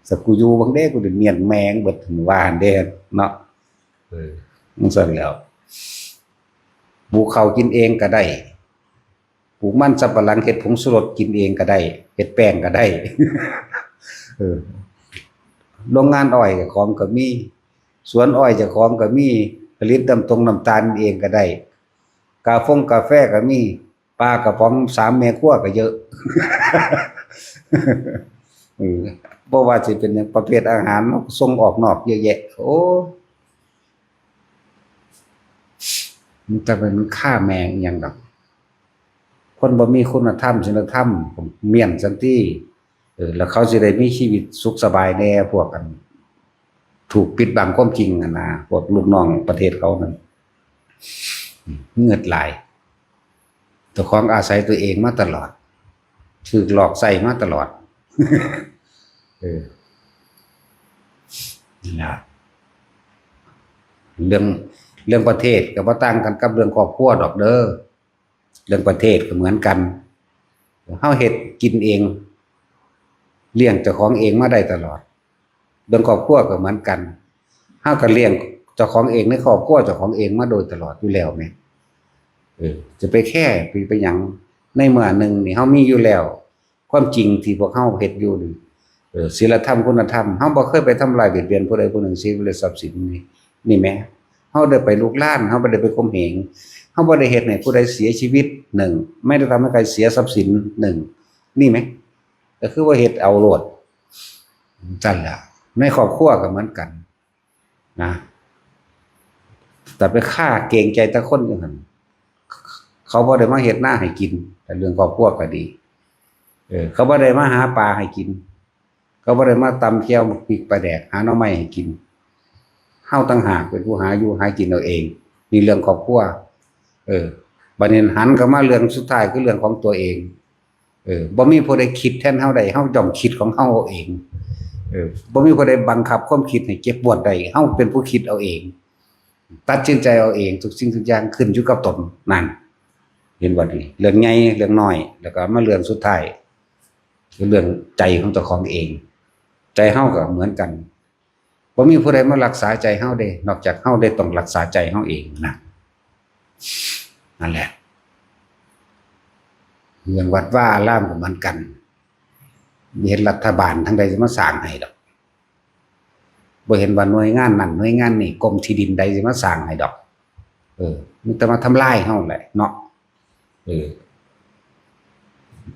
สักกูอยู่บางเด้กูได้เมียนแมงเบิดถึงว่าหั่นเด้เนาะมันซั่นแล้วปลูกข้าวกินเองก็ได้ปลูกมันสับปะหลังเฮ็ดผงชูรสกินเองก็ได้เฮ็ดแป้งก็ได้โรงงานอ้อยเจ้าของก็มีสวนอ้อยเจ้าของก็มีผลิตน้ำตาลเองก็ได้กาแฟก็มีปลากระป๋อง3แม่ครัวก็เยอะบ่ว่าสิเป็นประเภทอาหารส่งออกนอกเยอะแยะโอ้มันจะเป็นฆ่าแมงอย่างดอกคนบ่มีคุณธรรมศีลธรรมเมียนจังที่แล้วเขาสิได้มีชีวิตสุขสบายแน่พวกกันถูกปิดบังความจริงนะพวกลูกน้องประเทศเขานั่นเงือดไหลเจ้าของอาศัยตัวเองมาตลอดถูกหลอกใส่มาตลอดนี่ล่ะเรื่องประเทศก็บ่ต่างกันกับเรื่องครอบครัวดอกเด้อเรื่องประเทศก็เหมือนกันเฮาเฮ็ดกินเองเลี้ยงเจ้าของเองมาได้ตลอดเรื่องครอบครัวก็เหมือนกันเฮาก็เลี้ยงเจ้าของเองในครอบครัวเจ้าของเองมาโดยตลอดอยู่แล้วแม่จะไปแค่ไปหยังในเมื่อหนึ่งนี่เฮามีอยู่แล้วความจริงที่พวกเฮาเฮ็ดอยู่นี่ศีลธรรมคุณธรรมเฮาบ่เคยไปทำลายเบียดเบียนผู้ใดผู้หนึ่งชีวิตหรือทรัพย์สินนี่แหมเฮาได้ไปลุกลานเฮาบ่ได้ไปข่มเหงเฮาบ่ได้เฮ็ดให้ผู้ใดเสียชีวิต1ไม่ได้ทำให้ใครเสียทรัพย์สิน1นี่แหมก็คือว่าเฮ็ดเอาโลดจั่นล่ะในครอบครัวก็เหมือนกันนะแต่ไปฆ่าเกรงใจแต่คนจังซั่นเขาบ่ได้มาเฮ็ดหน้าให้กินแต่เรื่องครอบครัวก็ดีเขาบ่ได้มาหาปลาให้กินเขาบ่ได้มาตำแจ่วพริกปลาแดกหาหน่อไม้ให้กินเฮาต่างหากเป็นผู้หาอยู่หากินเอาเองนี่เรื่องครอบครัวบัดนี้หันเข้ามาเรื่องสุดท้ายคือเรื่องของตัวเองบ่มีผู้ใดคิดแทนเฮาได้เฮาย่อมคิดของเฮาเอาเองบ่มีผู้ใดบังคับความคิดให้เจ็บปวดได้เฮาเป็นผู้คิดเอาเอง ตัดสินใจเอาเองทุกสิ่งทุกอย่างขึ้นอยู่กับตนนั่นเห็นบ่นี่เรื่องใหญ่เรื่องน้อยแล้วก็มาเรื่องสุดท้ายคือเรื่องใจของเจ้าของเองใจเฮาก็เหมือนกันบ่มีผู้ใดมารักษาใจเฮาได้นอกจากเฮาได้ต้องรักษาใจเฮาเองนะนั่นแหละเรื่องวัดว่าอารามก็เหมือนกันเห็นรัฐบาลทั้งใดจะมาสร้างให้ดอกบ่เห็นว่าหน่วยงานนั่นหน่วยงานนี่กรมที่ดินใดจะมาสร้างให้ดอกมันแต่มาทำลายเฮาแหละเนาะ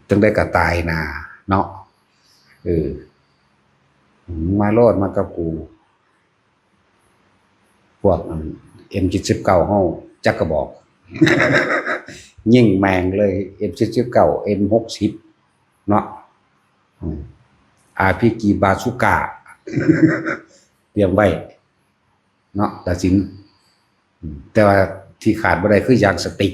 จังได้ก็ตายนาเนาะมาโลดมากับกูพวกM79เฮาจักกระบอก ยิงแมงเลย M79 M60 เนาะRPG บาซูก้า เตรียมไว้เนาะตัดสินแต่ว่าที่ขาดบ่ได้คือยางสติ๊ก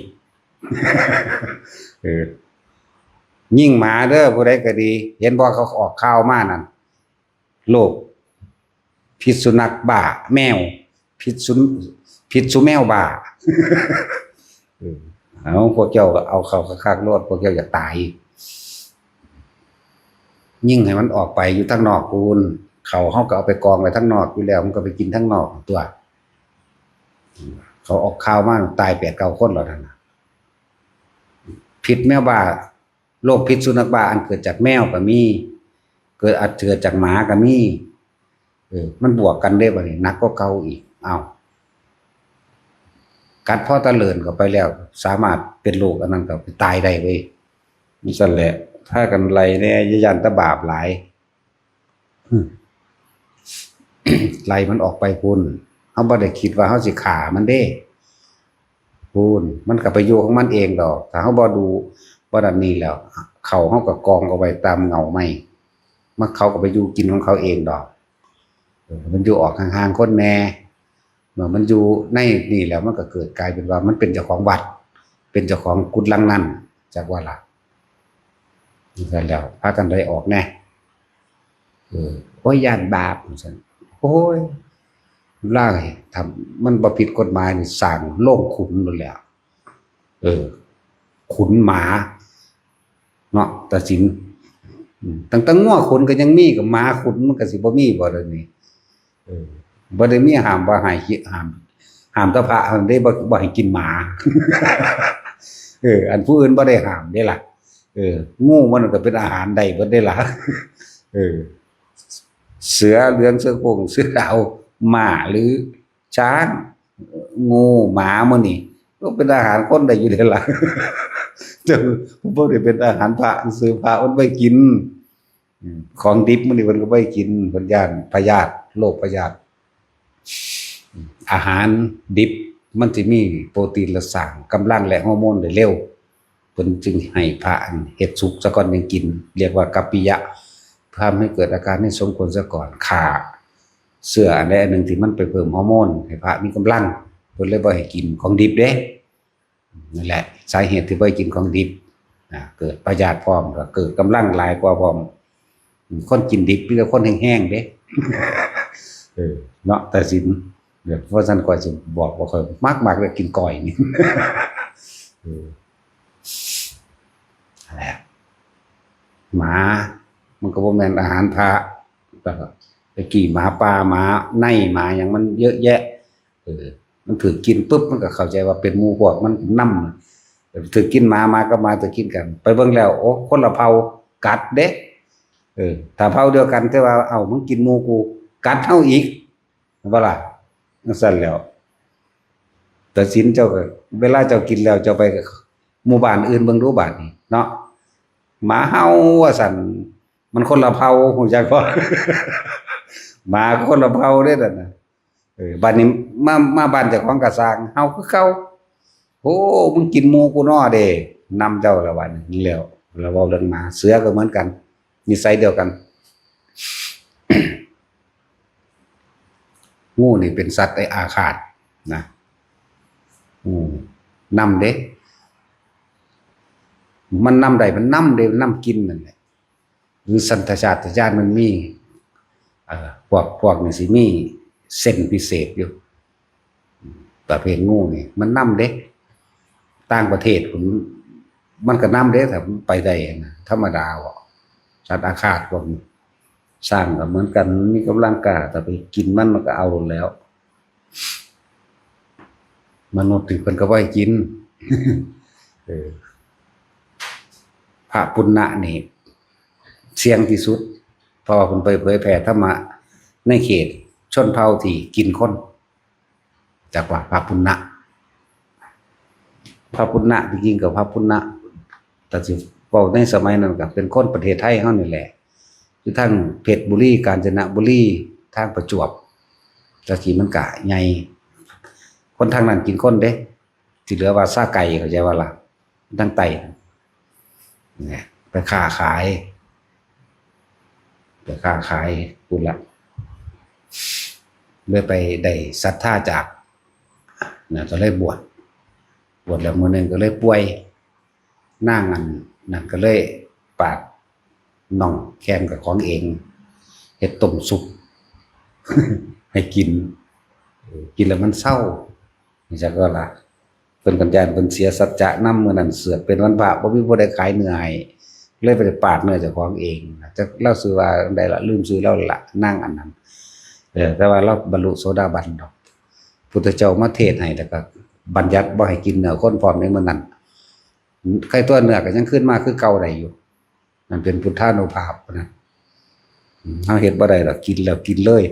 ยิ่งหมาเด้อผู้ใดก็ดีเห็นบ่เขาออกข่าวมานั่นโรคพิษสุนัขบ้าแมวพิษสุแมวบ้า เอาพวกเจ้าเอาเข้าคักๆโลดพวกเจ้าอย่าตายยิ่งให้มันออกไปอยู่ทางนอกพูนเขาเฮาก็เอาไปกองไว้ทางนอกอยู่แล้วมันก็ไปกินทางนอกตัวเขาออกข่าวมาตาย 8-9 คนแล้วนั่นน่ะพิษแมวบ้าโรคพิษสุนัขบ้าอันเกิดจากแมวก็มีอาจเกิดจากหมาก็มีมันบวกกันได้บ่นี่หนักกว่าเก่าอีกอ้าวกัดพ่อตะเลินเข้าไปแล้วสามารถเป็นโรคอันนั้นก็ไปตายได้เว้ยนี่ซั่นแหละถ้ากันไรแน่ยันตะบาปหลาย ไล่มันออกไปพุ่นเฮาบ่ได้คิดว่าเฮาสิฆ่ามันเด้พุ่นมันก็ไปอยู่ของมันเองดอกถ้าเฮาบ่ดูบ่ดันนี้แล้วเขาเฮาก็กองเอาไว้ตามเงาไม้มันเขาก็ไปอยู่กินของเขาเองดอกมันอยู่ออกห่างๆคนแน่เมื่อมันอยู่ในนี่แล้วมันก็เกิดกลายเป็นว่ามันเป็นเจ้าของวัดเป็นเจ้าของกุฏลังนั้นจักว่าล่ะนี่ก็แล้วพากันได้ออกแน่โอ้ยย่านบาปซั่นโอ้ยล่างทำมันบ่ผิดกฎหมายนี่สร้างโรงขุนนั่นแหละขุนหมาเนาะตัดสินตั้งงัวขุนก็ยังมีกับหมาขุนมันก็สิบ่มีบ่เดี๋ยวนี้บ่ได้มีห้ามว่าให้ห้ามตะพระอันได้บ่ให้กินหมา อันผู้อื่นบ่ได้ห้ามเด้ล่ะงูมันก็เป็นอาหารได้เบิดได้ล่ะ เสือเหลืองเสือโคร่งเสือดาวหมาหรือช้างงูหมามื้อนี้ก็เป็นอาหารคนได้อยู่เด้ล่ะ แต่บ่ได้เป็นอาหารพระซื้อพระมันไว้กินของดิบมื้อนี้เพิ่นก็บ่ให้กินเพิ่นย้านพยาธิโรคพยาธิอาหารดิบมันสิมีโปรตีนและสารกำลังและฮอร์โมนได้เร็วเพิ่นจึงให้พระเฮ็ดสุกซะก่อนยังกินเรียกว่ากัปปิยะทำให้เกิดอาการไม่สมควรซะก่อนขาเสื้ออันใดอันหนึ่งที่มันไปเพิ่มฮอร์โมนให้พระมีกำลังเพิ่นเลยบ่ให้กินของดิบเด้นั่นแหละสาเหตุที่บ่ให้กินของดิบเกิดพยาธิพร้อมก็เกิดกำลังหลายกว่าพร้อมคนกินดิบมีแต่คนแห้งๆเด้ เนาะแต่สินเดี๋ยวเพราะฉะนั้นก่อยสิบอกว่าค่อยมากๆเลยกินก้อยนี่ อะไรหมามันก็บ่แม่นอาหารพระแต่ตะกี้หมาป่าหมาในหมาหยังมันเยอะแยะมันถือกินปุ๊บมันก็เข้าใจว่าเป็นหมู่พวกมันนำถือกินหมาก็มาถือกินกันไปเบิ่งแล้วโอ้คนละเผ่ากัดเด้ถ้าเผ่าเดียวกันแต่ว่าเอ้ามึงกินหมู่กูกัดเฮาอีกว่าล่ะจังซั่นแล้วแต่ศีลเจ้าก็เวลาเจ้ากินแล้วเจ้าไปหมู่บ้านอื่นเบิ่งดูบาดนี้เนาะหมาเฮาว่าซั่นมันคนละเผ่าฮู้จักบ่ หมาคนละเผ่าเด้นั่นน่ะบัดนี้มาบ้านเจ้าของก็สร้างเฮาคือเก่าโอ้มึงกินหมู่กูน้อเด้นำเจ้าละวันนี้แล้วเราเว้าเรื่องหมาเสือก็เหมือนกันนิสัยเดียวกัน งูนี่เป็นสัตว์ไอ้อาฆาตนะนำเด้มันนำได้มันนำเด้นำกินนั่นแหละหรือสัญชาตญาณมันมีพวกนี่สิมีเส้นพิเศษอยู่ ประเภทงูนี่มันนำเด้ต่างประเทศผมมันก็นำเด้แต่ไปได้นะธรรมดาบ่สัตว์อาฆาตพวกนี้สร้างก็เหมือนกันมีกำลังกล้าแต่ไปกินมันก็เอาแล้วมนุษย์ถึงเพิ่นก็บ่ให้กินพระปุณณะนี่เสี่ยงที่สุดเพราะว่าเพิ่นไปเผยแผ่ธรรมะในเขตชนเผ่าที่กินคนจากว่าพระปุณณะจริงๆกับพระปุณณะแต่สิเว้าในสมัยนั้นก็เป็นคนประเทศไทยเฮานี่แหละอยู่ทางเพชรบุรีกาญจนบุรีทางประจวบตะกี้มันก็ใหญ่คนทางนั้นกินคนเด้ที่เหลือว่าซาไก่เข้าใจว่าล่ะทางใต้เนี่ยไปค้าขายพูดละเลยไปได้ศรัทธาจากนะก็เลยบวชแล้วมื้อนึงก็เลยป่วยนางนั่นก็เลยปาดน่องแคนกับของเองเฮ็ดต้มสุก ให้กินแล้วมันเศร้านี่จักว่าล่ะเพิ่นกันยานเพิ่นเสียสัจจะนำมื้อนั้นเสือกเป็นวันพระบ่มีผู้ใดขายเนื้อให้เลยไปปาดเนื้อเจ้าของเองจักเล่าชื่อว่าได้ละลืมชื่อแล้วล่ะนางอันนั้นแต่ว่าเราบรรลุโสดาบันดอกพุทธเจ้ามาเทศน์ให้แล้วก็บัญญัติบ่ให้กินเนื้อคนพร้อมในมื้อนั้นใครตัวเนื้อก็ยังขึ้นมาคือเก่าได้อยู่นั่นเป็นพุทธานุภาพนะเฮาเฮ็ดบ่ได้ดอกกินแล้วกินเลย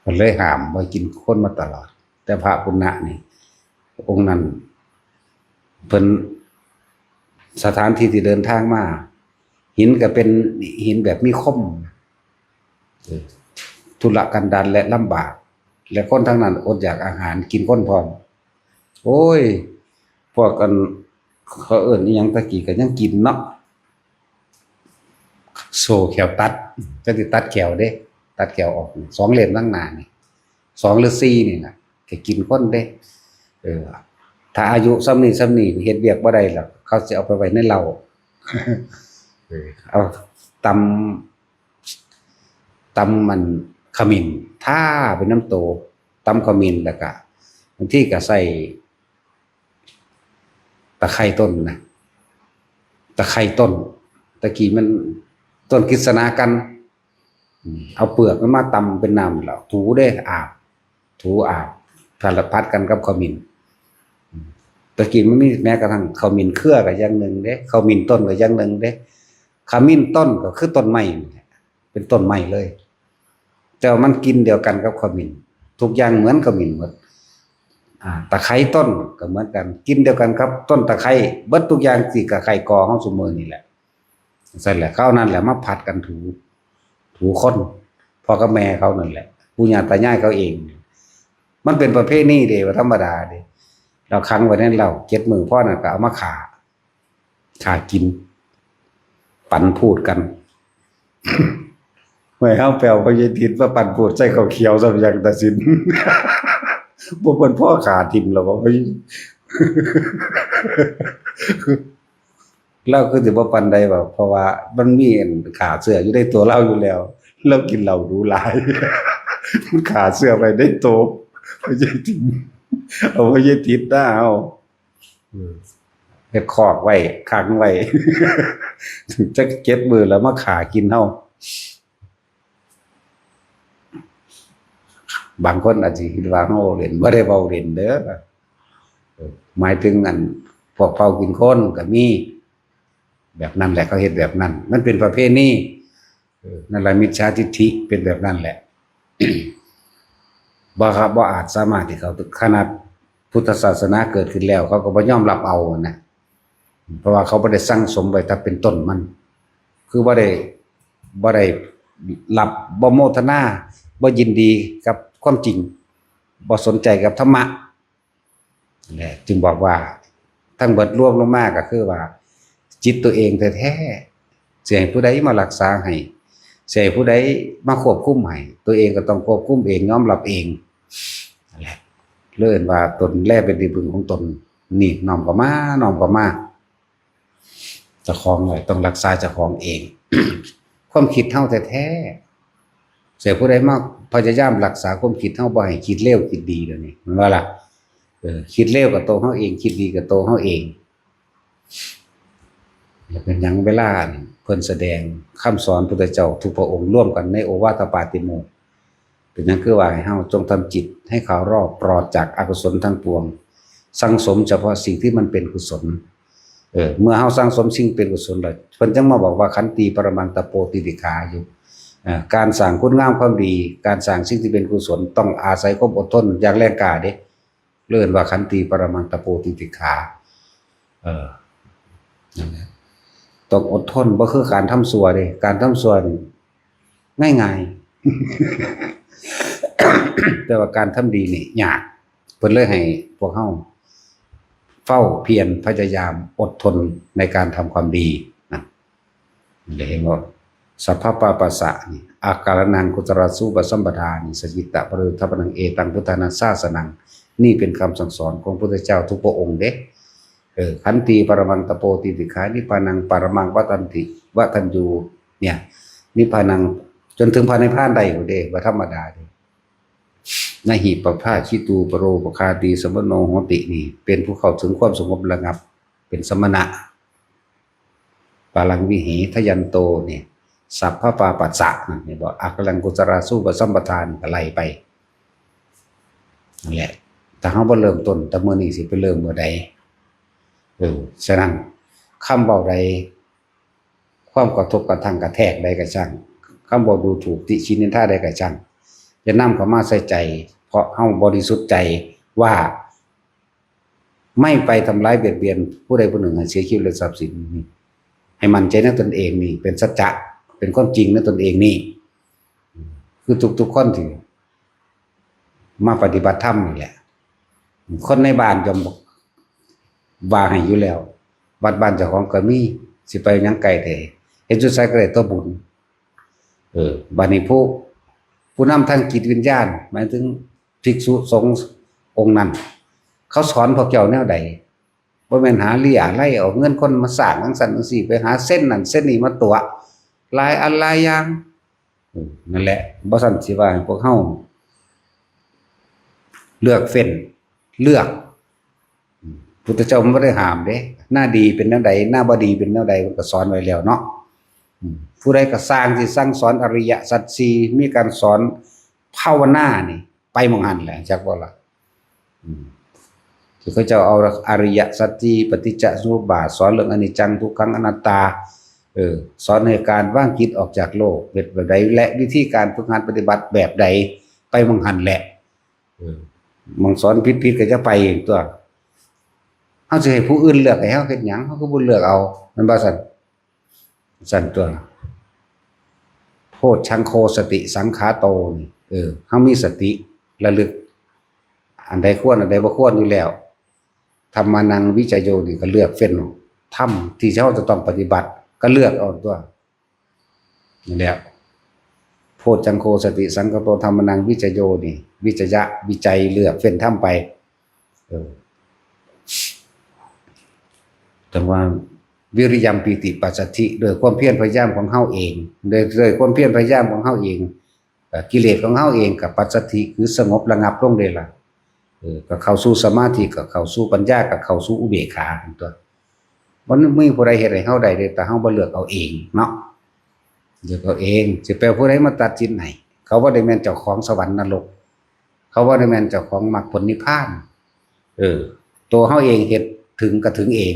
มันเลยห้ามบ่กินคนมาตลอดแต่พระปุณณะนี่องค์นั้นเพิ่นสถานที่ที่เดินทางมาหินก็เป็นหินแบบมีคมทุรกันดารและลำบากและคนทั้งนั้นอดอยากอาหารกินคนพร้อมโอ้ยพวกกันเขาเอิ้นอีหยังตะกี้ก็ยังกินเนาะโซแขวตัดจะสิตัดแขวเด้ตัดแขวออก2เล่มข้างหน้านี่2หรือ4นี่น่ะก็กินคนเด้ถ้าอายุซ้ำนี้เฮ็ดเวียกบ่ได้หรอกเขาสิเอาไปไว้ในเหล้าเอาตำมันขมิ้นท่าเป็นน้ำโตตำขมิ้นแล้วก็บางทีก็ใส่ตะไคร้ต้นนะตะไคร้ต้นตะกี้มันต้นกฤษณากันเอาเปลือกมันมาตำเป็นน้ำแล้วถูได้อาบสารพัดกันกับขมิ้นตะกี้มันมีแม้กระทั่งขมิ้นเครือก็อย่างหนึ่งเด้ขมิ้นต้นก็อย่างหนึ่งเด้ขมิ้นต้นก็คือต้นไม้เป็นต้นไม้เลยแต่ว่ามันกินเดียวกันกับขมิ้นทุกอย่างเหมือนขมิ้นหมดตะไคร้ต้นก็เหมือนกันกินเดียวกันครับต้นตะไคร้เบิดทุกอย่างสิกับไข่กอของซุมื้อนี่แหละใช่แหละข้าวนั่นแหละมาผัดกันถูคนพ่อกับแม่เขานั่นแหละปู่ย่าตายายเขาเองมันเป็นประเภทนี้เด้ว่าธรรมดาเด้เราขังไว้ในเรา7 มื้อพ่อนั่นก็เอามาฆ่ากินปั่นพูดกัน ไว้เฮาแปลวเขายายทิดว่าปั่นพูดใส่ข้าวเขียวซะอย่างตัดสิน บ่เพิ่นพ่อขาทิ่มแล้วบ่เราคือสิบ่ปานใดว่าเพราะว่ามันมีขาเสื้ออยู่ในตัวเราอยู่แล้วเรากินเหล้าดูหลาย มันขาเสื้อไว้ในโตะบ่ใช่ทิ่มเอาไว้ยายทิดนะเอาเฮ็ดคอกไว้ขังไว้ จัก7 มื้อแล้วมาฆ่ากินเฮาบางคนอาจสิคิดว่าเฮาเล่นบ่ได้เว้าเล่นเด้อหมายถึงอันพวกเผากินคนก็มีแบบนั้นแหละเขาเฮ็ดแบบนั้นมันเป็นประเพณีนั่นแหละมิจฉาทิฏฐิเป็นแบบนั้นแหละ บ่อาจสามารถที่เขาขนาดพุทธศาสนาเกิดขึ้นแล้วเขาก็บ่ยอมรับเอานะเพราะว่าเขาบ่ได้สั่งสมไว้ถ้าเป็นต้นมันคือบ่ได้รับบ่โมทนาบ่ยินดีกับความจริงบ่สนใจกับธรรมะนั่นแหละจึงบอกว่าทั้งเบิดรวมลงมาก็คือว่าจิตตัวเองแท้ๆสิให้ผู้ใดมารักษาให้สิให้ผู้ใดมาควบคุมให้ตัวเองก็ต้องควบคุมเองยอมรับเองนั่นแหละเรียกว่าตนแลเป็นที่พึ่งของตนนี่น้อมเข้ามาเจ้าของต้องรักษาเจ้าของเอง ความคิดเฮาแท้ เสียผู้ใดมาพยายามรักษาความคิดเฮาบ่ให้คิดเลวคิดดีเดี๋ยวนี้มันว่าล่ะคิดเลวกับตัวเฮาเองคิดดีกับตัวเฮาเองเป็นหยังเวลาเพิ่นแสดงคำสอนพุทธเจ้าทุกพระองค์ร่วมกันในโอวาทปาติโมกข์เป็นหยังคือว่าให้เฮาจงทำจิตให้เขารอบปลอดจากอกุศลทั้งปวงสังสมเฉพาะสิ่งที่มันเป็นกุศลเมื่อเฮาสังสมสิ่งเป็นกุศลแล้วเพิ่นจังมาบอกว่าขันติปรมังตโปติติขาอยู่การสร้างคุณงามความดีการสร้างสิ่งที่เป็นกุศลต้องอาศัยความอดทนอย่างแรงกล้าเด้เรียกว่าขันติปรมังตโปติติขานั่นแหละต้องอดทนบ่คือการทำชั่วเด้การทำชั่วนี่ง่ายๆ แต่ว่าการทำดีนี่ยากเพิ่นเลยให้พวกเฮาเฝ้าเพียรพยายามอดทนในการทำความดีนะเลยเห็นว่าสัพพะปาปัสสะนี่อาการนังกุตระสุปสัมปทานี่สจิตตะปริทัพนังเอตังพุทธานาสาสนังนี่เป็นคำสั่งสอนของพระพุทธเจ้าทุกพระองค์เด้ขันติปรมังตโปติติขานิพพานังปรมังวัตันติวัตัญญูเนี่ยนิพพานังจนถึงพระนิพพานได้อยู่เด้ว่าธรรมดาเด้นหิปภาชิตูปโรปคาตีสมโนโหตินี่เป็นผู้เข้าถึงความสงบระงับเป็นสมณะปาลังวิเหทยันโตเนี่ยสัพพะปาปัสสะนี่บอกอักลังกุศลสู้ปสัมปทานอะไรไปนั่นแหละแต่เฮาบ่เริ่มต้นแต่มื้อนี้สิไปเริ่มเมื่อใดฉะนั้นคำเว้าใดความกระทบกระทั่งกระแทกใดก็ช่างคำบ่ดูถูกติชินนินทาใดก็ช่างจะนำเข้ามาใส่ใจเพราะเฮาบริสุทธิ์ใจว่าไม่ไปทำร้ายเบียดเบียนผู้ใดผู้หนึ่งให้เสียชีวิตหรือทรัพย์สินนี่ให้มั่นใจในตนเองนี่เป็นสัจจะเป็นความจริงในตนเองนี่คือทุกๆคนที่มาปฏิบัติธรรมนี่แหละคนในบ้านยอมว่าให้อยู่แล้ววัดบ้านเจ้าของก็มีสิไปยังไกลแต่เห็นสุดท้ายก็ได้ตัวบุญบัดนี้ผู้นำทางจิตวิญญาณหมายถึงภิกษุสงฆ์องค์นั้นเขาสอนพวกเจ้าแนวใดบ่แม่นหาเลี่ยไล่เอาเงินคนมาสร้างจังซั่นจังซี่ไปหาเส้นนั่นเส้นนี้มาตัวหลายอันหลายอย่างนั่นแหละบ่ซั่นสิว่าให้พวกเฮาเลือกเฟ้นเลือกพุทธเจ้ามันบ่ได้ห้ามเด้หน้าดีเป็นแนวใดหน้าบ่ดีเป็นแนวใดมันก็สอนไว้แล้วเนาะผู้ใดก็สร้างสิสั่งสอนอริยสัจสี่มีการสอนภาวนานี่ไปหม้องหันแหละจักบ่ล่ะที่เขาเจ้าเอาอริยสัจสี่ปฏิจจสมุปบาทสอนเรื่องอนิจจังทุกขังอนัตตาสอนให้การว่างจิตออกจากโลกแบบใดและวิธีการฝึกหัดปฏิบัติแบบใดไปหม้องหันแหละมองสอนผิดๆก็จะไปตัวเฮาสิให้ผู้อื่นเลือกให้เฮาเฮ็ดหยังเฮาก็บ่เลือกเอามันบ่สั่นตัวโพชฌังโฆสติสังขาโตนี่เฮามีสติระลึกอันใดควรอันใดบ่ควรอยู่แล้วธรรมานังวิจโยนี่ก็เลือกเฟ้นธรรมที่เฮาจะต้องปฏิบัติก็เลือกเอาตัวนี่แหละโพชฌังโฆสติสังขาโตธรรมานังวิจโยนี่วิจยะวิจัยเลือกเฟ้นธรรมไปแต่ว่าวิริยัมปีติปัสสัทธิโดยความเพียรพยายามของเฮาเองโดยความเพียรพยายามของเฮาเองกิเลสของเฮาเองกับปัสสัทธิคือสงบระงับลงได้ล่ะก็เข้าสู่สมาธิก็เข้าสู่ปัญญาก็เข้าสู่อุเบกขาตัวบ่มีผู้ใดเฮ็ดให้เฮาได้แต่เฮาบ่เลือกเอาเองเนาะเลือกเอาเองสิไปผู้ใดมาตัดสินให้เขาบ่ได้แม่นเจ้าของสวรรค์นรกเขาบ่ได้แม่นเจ้าของมรรคผลนิพพานตัวเฮาเองเฮ็ดถึงก็ถึงเอง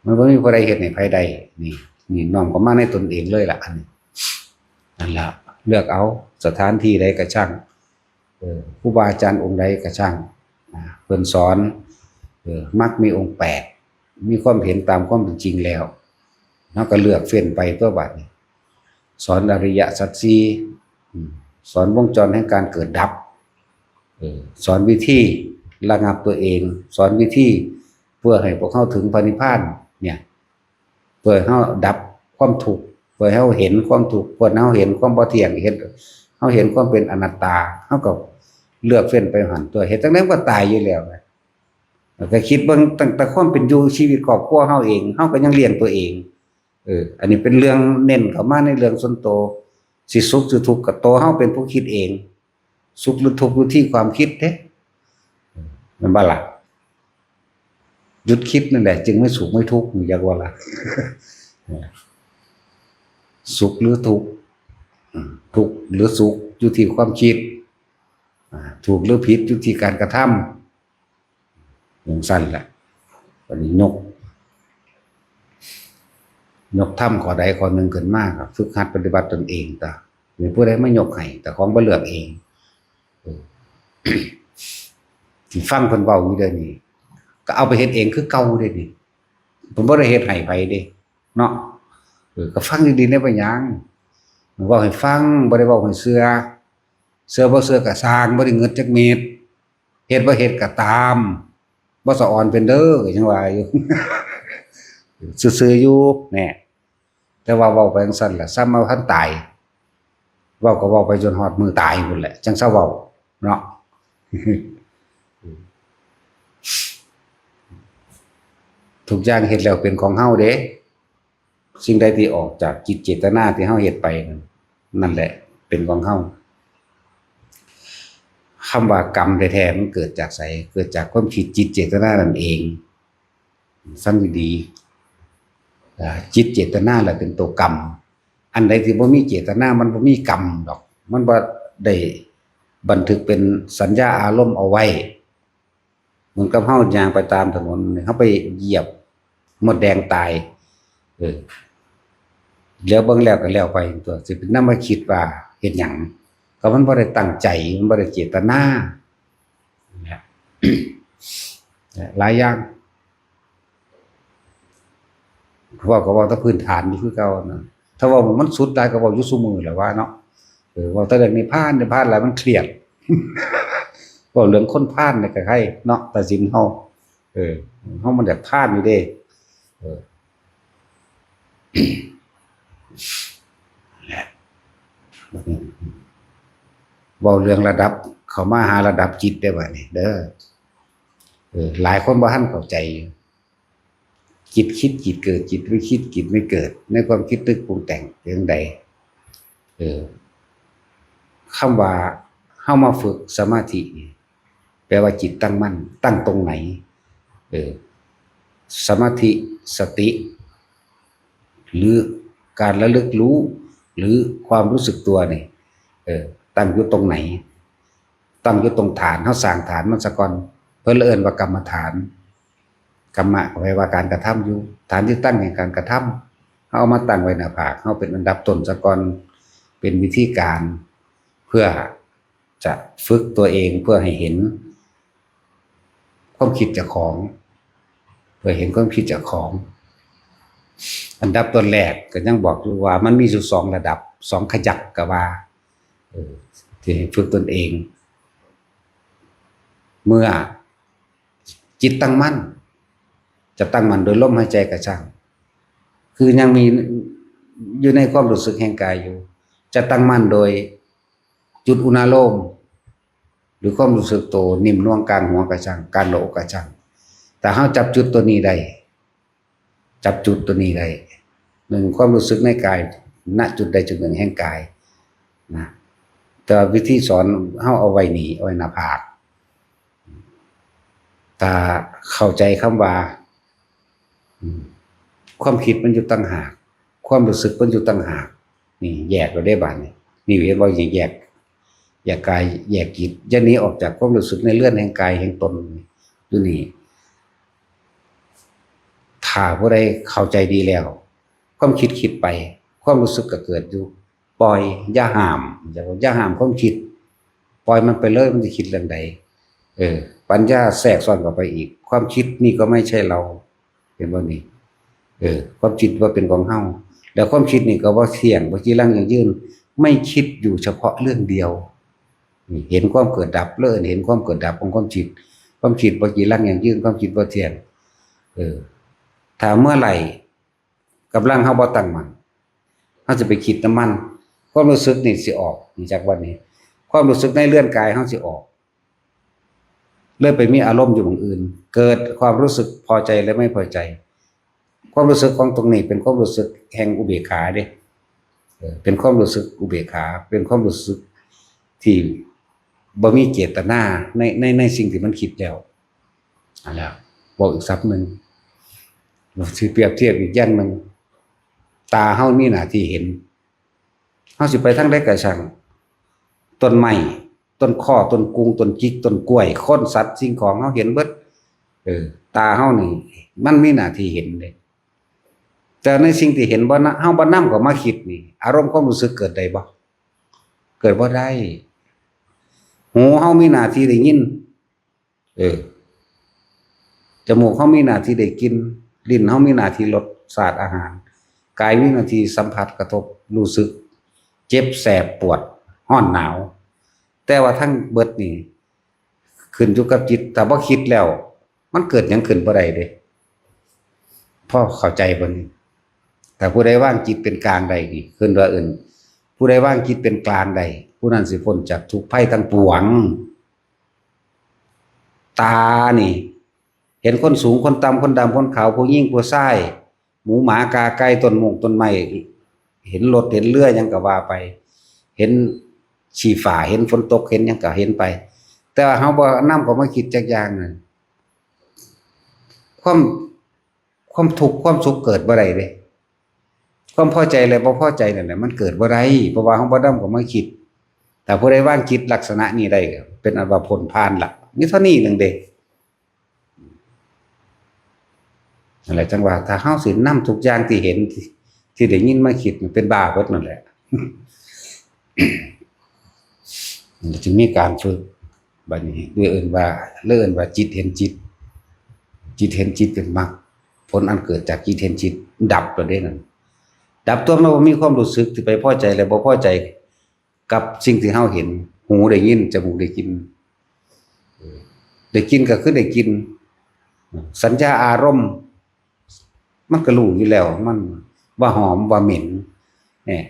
มันบ่มีผู้ใดเฮ็ดให้ไผใดนี่น้อมเข้ามาในตนเองเลยล่ะอันนี้นั่นล่ะเลือกเอาสถานที่ใดก็ช่างครูบาอาจารย์องค์ใดก็ช่างเพิ่นสอนมักมีองค์8มีความเห็นตามความเป็นจริงแล้วเฮาก็เลือกเฟ้นไปตัวบัดนี้สอนอริยสัจสี่สอนวงจรแห่งการเกิดดับสอนวิธีระงับตัวเองสอนวิธีเพื่อให้พวกเขาถึงพระนิพพานเนี่ยเพื่อให้เขาดับความทุกข์เพื่อให้เขาเห็นความทุกข์เพื่อให้เขาเห็นความบ่เที่ยงเขาเห็นความเป็นอนัตตาเขาก็เลือกเฟ้นไปหันตัวเห็นตั้งแต่ก็ตายอยู่แล้วก็คิดเบิ่งตั้งแต่ความเป็นอยู่ชีวิตครอบครัวเขาเองเขาก็ยังเลี้ยงตัวเองอันนี้เป็นเรื่องเน้นเข้ามาในเรื่องส่วนตัว สิสุขหรือทุกข์กับตัวเฮาเป็นผู้คิดเองสุขหรือทุกข์อยู่ที่ความคิดเด้มันบ่ล่ะหยุดคิดนั่นแหละจึงไม่สุขไม่ทุกข์อยากว่าล่ะสุขหรือทุกข์ทุกข์หรือสุขอยู่ที่ความคิดถูกหรือผิดอยู่ที่การกระทำอย่างสั้นแหละวันนี้ยกทำข้อใดข้อหนึ่งขึ้นมากฝึกหัดปฏิบัติตนเองแต่มีผู้ใดไม่ยกให้แต่ของบ่เลือกเองที่ฟังเพิ่นเว้าอยู่เด้อนี่ก็เอาไปเฮ็ดเองคือเก่าเด้นี่เพิ่นบ่ได้เฮ็ดให้ไผเด้เนาะก็ฟังดีๆได้บ่หยังเว้าให้ฟังบ่ได้เว้าให้เชื่อบ่เชื่อก็สร้างบ่ได้เงินจักเม็ดเฮ็ดบ่เฮ็ดก็ตามบ่สะออนเป็นเด้อก็จังว่าอยู่ ซื่อๆอยู่แน่แต่ว่าเว้าไปจังซั่นล่ะซ้ำมาทันตายเว้าก็เว้าไปจนฮอดมื้อตายพุ่นแหละจังซะเว้าเนาะ ทุกอย่างเฮ็ดแล้วเป็นของเฮาเด้สิ่งใดที่ออกจากจิตเจตนาที่เฮาเฮ็ดไปนั่นแหละเป็นของเฮาคำว่ากรรมแท้ๆมันเกิดจากไสเกิดจากความคิดจิตเจตนานั่นเองฟังดีๆจิตเจตนาแหละเป็นตัวกรรมอันใดที่บ่มีเจตนามันบ่มีกรรมดอกมันบ่ได้บันทึกเป็นสัญญาอารมณ์เอาไว้เหมือนกับเฮาย่างไปตามถนนเฮาไปเหยียบมดแดงตายแล้วเบิ่งแล้วก็แล้วไปตัวสิเป็นนำมาคิดว่าเฮ็ดหยังก็มันบ่ได้ตั้งใจมันบ่ได้เจตนาเนี่ย หลายอย่างเว้าก็เว้าแต่พื้นฐานอยู่คือเก่านะถ้าว่ามันสุดได้ก็เว้าอยู่ซุมื้อแหละว่าเนาะเว้าแต่เรื่องนิพพานแล้วมันเครียด เว้าเรื่องคนพาลนี่ก็ใครเนาะตัดสินเฮาเฮามันแบบพาลอยู่เด้เว้าเรื่องระดับเข้ามาหาระดับจิตได้บัดนี้เด้อหลายคนบ่ทันเข้าใจจิตคิดจิตเกิดจิตไม่คิดจิตไม่เกิดในความคิดนึกปรุงแต่งเรื่องใดคำว่าเฮามาฝึกสมาธิแปลว่าจิตตั้งมั่นตั้งตรงไหนสมาธิสติหรือการระลึกรู้หรือความรู้สึกตัวนี่ตั้งอยู่ตรงไหนตั้งอยู่ตรงฐานเฮาสร้างฐานมันซะก่อนเพิ่นเอิ้นว่ากรรมฐานกรรมะแปลว่าการกระทำอยู่ฐานที่ตั้งแห่งการกระทำเอามาตั้งไว้หน้าผากเฮาเป็นอันดับต้นซะก่อนเป็นวิธีการเพื่อจะฝึกตัวเองเพื่อให้เห็นความคิดเจ้าของเพื่อเห็นความคิดเจ้าของอันดับต้นแรกก็ยังบอกอยู่ว่ามันมีอยู่2ระดับ2ขยักก็ว่าที่ฝึกตนเองเมื่อจิตตั้งมั่นจะตั้งมั่นโดยลมหายใจกระช่างคือยังมีอยู่ในความรู้สึกแห่งกายอยู่จะตั้งมั่นโดยจุดอุณาโลมหรือความรู้สึกโตนิ่มนวลกลางหัวกระช่างการโลกกระช่างแต่เฮาจับจุดตัวนี้ได้จับจุดตัวนี้ได้หนึ่งความรู้สึกในกายณจุดใดจุดหนึ่งแห่งกายนะแต่วิธีสอนเฮาเอาไว้นี่เอาไว้หน้าผากถ้าเข้าใจคำว่าความคิดมันอยู่ต่างหากความรู้สึกมันอยู่ต่างหากนี่แยกเราได้บาดนี่เห็นว่าแยกกายแยกจิตอย่าหนีออกจากความรู้สึกในเลื่อนแห่งกายแห่งตนอยู่นี่ถ้าผู้ใดเข้าใจดีแล้วความคิดไปความรู้สึกก็เกิดอยู่ปล่อยอย่าห้ามอย่าห้ามความคิดปล่อยมันไปเลยมันจะคิดเรื่องใดปัญญาแทรกซ้อนเข้าไปอีกความคิดนี่ก็ไม่ใช่เราเป็นบ่นี่ความคิดว่าเป็นของเฮาแล้วความคิดนี่ก็ว่าเที่ยงบ่จีรังอย่างยืนไม่คิดอยู่เฉพาะเรื่องเดียวนี่เห็นความเกิดดับเลิศเห็นความเกิดดับของความคิดบ่จีรังอย่างยืนความคิดบ่เที่ยงถ้าเมื่อไหร่กำลังเฮาบ่ตั้งมั่นเฮาจะไปคิดน้ำมันความรู้สึกนี่สิออกจากวันนี้ความรู้สึกในเลื่อนกายเฮาสิออกเลยไปมีอารมณ์อยู่อย่างอื่นเกิดความรู้สึกพอใจและไม่พอใจความรู้สึกของตรงนี้เป็นความรู้สึกแห่งอุเบกขาเด้ เป็นความรู้สึกอุเบกขาเป็นความรู้สึกที่บ่มีเจตนาในสิ่งที่มันคิดแล้วอันแล้วบอกอีกศัพท์หนึ่งสิเปรียบเทียบอีกอย่างหนึ่งตาเฮามีหน้าที่เห็นเฮาสิไปทางใดก็ช่างต้นไม้ต้นข้อต้นกุงต้นจิกต้นกล้วยคนสัตว์สิ่งของเฮาเห็นเบิดตาเฮานี่มันมีหน้าที่เห็นเด้แต่ในสิ่งที่เห็นบ่นะเฮาบ่นำก็มาคิดนี่อารมณ์ความรู้สึกเกิดได้บ่เกิดบ่ได้หูเฮามีหน้าที่ได้ยินจมูกเฮามีหน้าที่ได้กลิ่นลิ้นเฮามีหน้าที่รสชาติอาหารกายมีหน้าที่สัมผัสกระทบรู้สึกเจ็บแสบปวดร้อนหนาวแต่ว่าทั้งเบิดนี่ขึ้นอยู่กับจิตแต่บ่คิดแล้วมันเกิดหยังขึ้นบ่ได้เด้พ่อเข้าใจบ่นี่แต่ผู้ใดว่างจิตเป็นกลางใดนี่ขึ้นว่าอื่นผู้ใดว่างจิตเป็นกลางใดผู้นั้นสิพ้นจากทุกข์ภัยทั้งปวงตานี่เห็นคนสูงคนต่ำคนดำคนขาวผู้ยิ่งผู้ชายหมูหมากาไก่ต้นมงต้นไม้เห็นรถเห็นเรือยังก็ว่าไปเห็นชีฟ้าเห็นฝนตกเห็นยังก็เห็นไปแต่ว่าเฮาบ่นำก็มาคิดจักอย่างนึงความทุกข์ความสุขเกิดบ่ได้เด้ความพอใจและบ่พอใจนั่นแหละมันเกิดบ่ได้เพราะว่าเฮาบ่นำก็มาคิดแต่ผู้ใดว่างคิดลักษณะนี้ได้เป็นอันว่าพ้นผ่านละมีเท่านี้นึงเด้อะไรจังว่าถ้าเฮาสินำทุกอย่างที่เห็นที่ได้ยินมาคิดมันเป็นบ้าเบิดนั่นแหละ มันจะมีการฝึกบัดนี้เอื่นว่าจิตเห็นจิตจิตเห็นจิตเป็นมรรคผลอันเกิดจากจิตเห็นจิตดับตัวเด้นั่นดับตัวมันบ่มีความรู้สึกที่ไปพอใจและบ่พอใจกับสิ่งที่เฮาเห็นหูได้ยินจมูกได้กินก็คือได้กินสัญญาอารมณ์มันก็รู้อยู่แล้วมันว่าหอมว่าเหม็นเนี่ย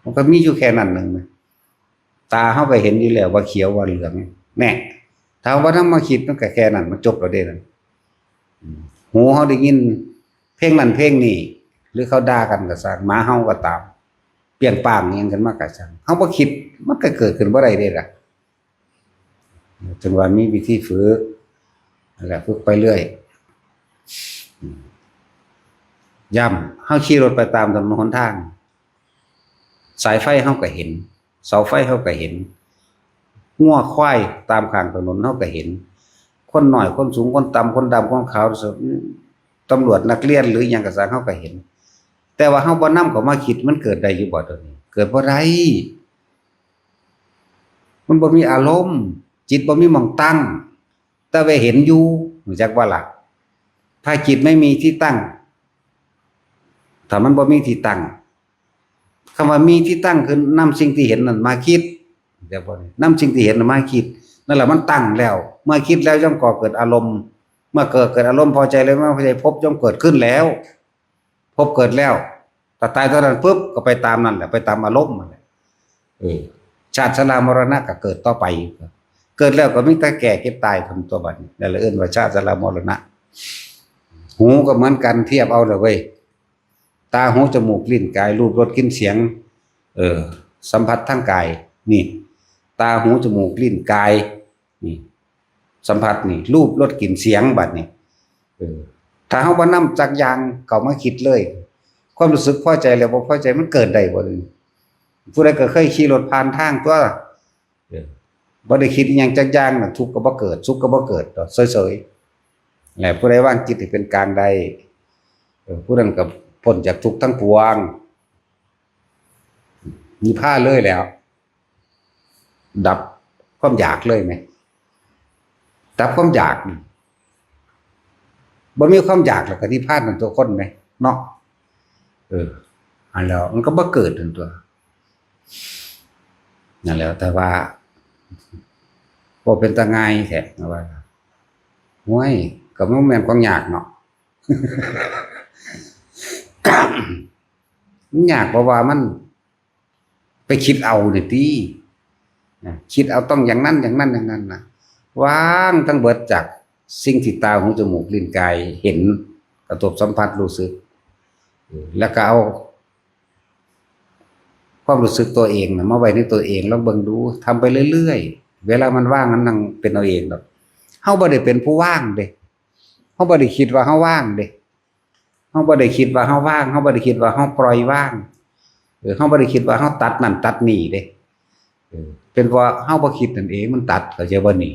มันก็มีอยู่แค่นั้นนึงตาเฮาก็เห็นอยู่แล้วว่าเขียวว่าเหลืองแน่ถ้าว่านํมาคิดมันก็แค่นั้นมันจบแล้วเด้นั่นหูเฮาได้ยินเพลงนั้นเพลงนี้หรือเขาด่ากันก็ซะหมาเฮาก็ตามเปรี้ยงป้างอิหยังกันมาก็ช่างเฮาบ่คิดมันก็เกิดขึ้นบ่ได้เด้ล่ะจึงว่ามีวิธีฝึกนั่นแหละฝึกไปเรื่อยย่ำเฮาขี่รถไปตามถนนหนทางสายไฟเฮาก็เห็นเสาไฟเฮาก็เห็นงัวควายตามข้างถนนเฮาก็เห็นคนน้อยคนสูงคนต่ำคนดำคนขาวตำรวจนักเรียนหรือหยังก็ซักเฮาก็เห็นแต่ว่าเฮาบ่นำเข้ามาคิดมันเกิดได้อยู่บ่ตัวนี้เกิดบ่ได้มันบ่มีอารมณ์จิตบ่มีหม้องตั้งแต่ว่าเห็นอยู่รู้จักบ่ล่ะถ้าจิตไม่มีที่ตั้งถ้ามันบ่มีที่ตั้งคำว่ามีที่ตั้งคือนำสิ่งที่เห็นนั้นมาคิดเดี๋ยวบ่นำสิ่งที่เห็นมาคิดนั่นแหละมันตั้งแล้วเมื่อคิดแล้วย่อมก่อเกิดอารมณ์เมื่อเกิดอารมณ์พอใจแล้วไม่พอใจพบย่อมเกิดขึ้นแล้วพบเกิดแล้วแต่ตายเท่านั้นปุ๊บก็ไปตามนั่นแหละไปตามอารมณ์นั่นแหละชาติชรามรณะก็เกิดต่อไปเกิดแล้วก็มีแต่แก่เก็บตายทำตัวบัดนี้นั่นแหละเอิ้นว่าชาติชรามรณะหูก็เหมือนกันเทียบเอาเลยเว้ยตาหูจมูกลิ้นกายรูปรสกลิ่นเสียงสัมผัสทางกายนี่ตาหูจมูกลิ้นกายนี่สัมผัสนี่รูปรสกลิ่นเสียงบัดนี้ถ้าเฮาบ่นำจักอย่างเข้ามาคิดเลยความรู้สึกพอใจแล้วบ่พอใจมันเกิดได้บ่เลยผู้ใดก็เคยขี่รถผ่านทางตัวบ่ได้คิดอีหยังจักอย่างน่ะทุกข์ก็บ่เกิดสุขก็บ่เกิดเฉยๆแหละผู้ใดวางจิตให้เป็นกลางได้ผู้นั้นก็พ้นจากทุกข์ทั้งปวงมีผ้าเลยแล้วดับความอยากเลยไหมดับความอยากบ่มีความอยากแล้วก็นิพพานนั่นตัวคนไหมเนาะอันแล้วมันก็บ่เกิดนั่นตัวนั่นแล้วแต่ว่าบ่เป็นตาง่ายแท้ว่าโอ้ยก็บ่แม่นความอยากเนาะ มันยากเพราะว่ามันไปคิดเอานี่ติคิดเอาต้องอย่างนั้นอย่างนั้นอย่างนั้นนะว่างทั้งเบิดจากสิ่งที่ตาหูจมูกลิ้นกายเห็นกระทบสัมผัสรู้สึกแล้วก็เอา ความรู้สึกตัวเองนะมาไว้ในตัวเองลองเบิ่งดูทำไปเรื่อยๆเวลามันว่างมันนั่งเป็นเอาเองดอกเฮาบ่ได้เป็นผู้ว่างเด้เฮาบ่ได้คิดว่าเฮาว่างเด้เฮาบ่ได้คิดว่าเฮาว่างเฮาบ่ได้คิดว่าเฮาปล่อยว่างเฮาบ่ได้คิดว่าเฮาตัดนั่นตัดนี่เด้เป็นเพราะเฮาบ่คิดนั่นเองมันตัดเข้าใจบ่นี่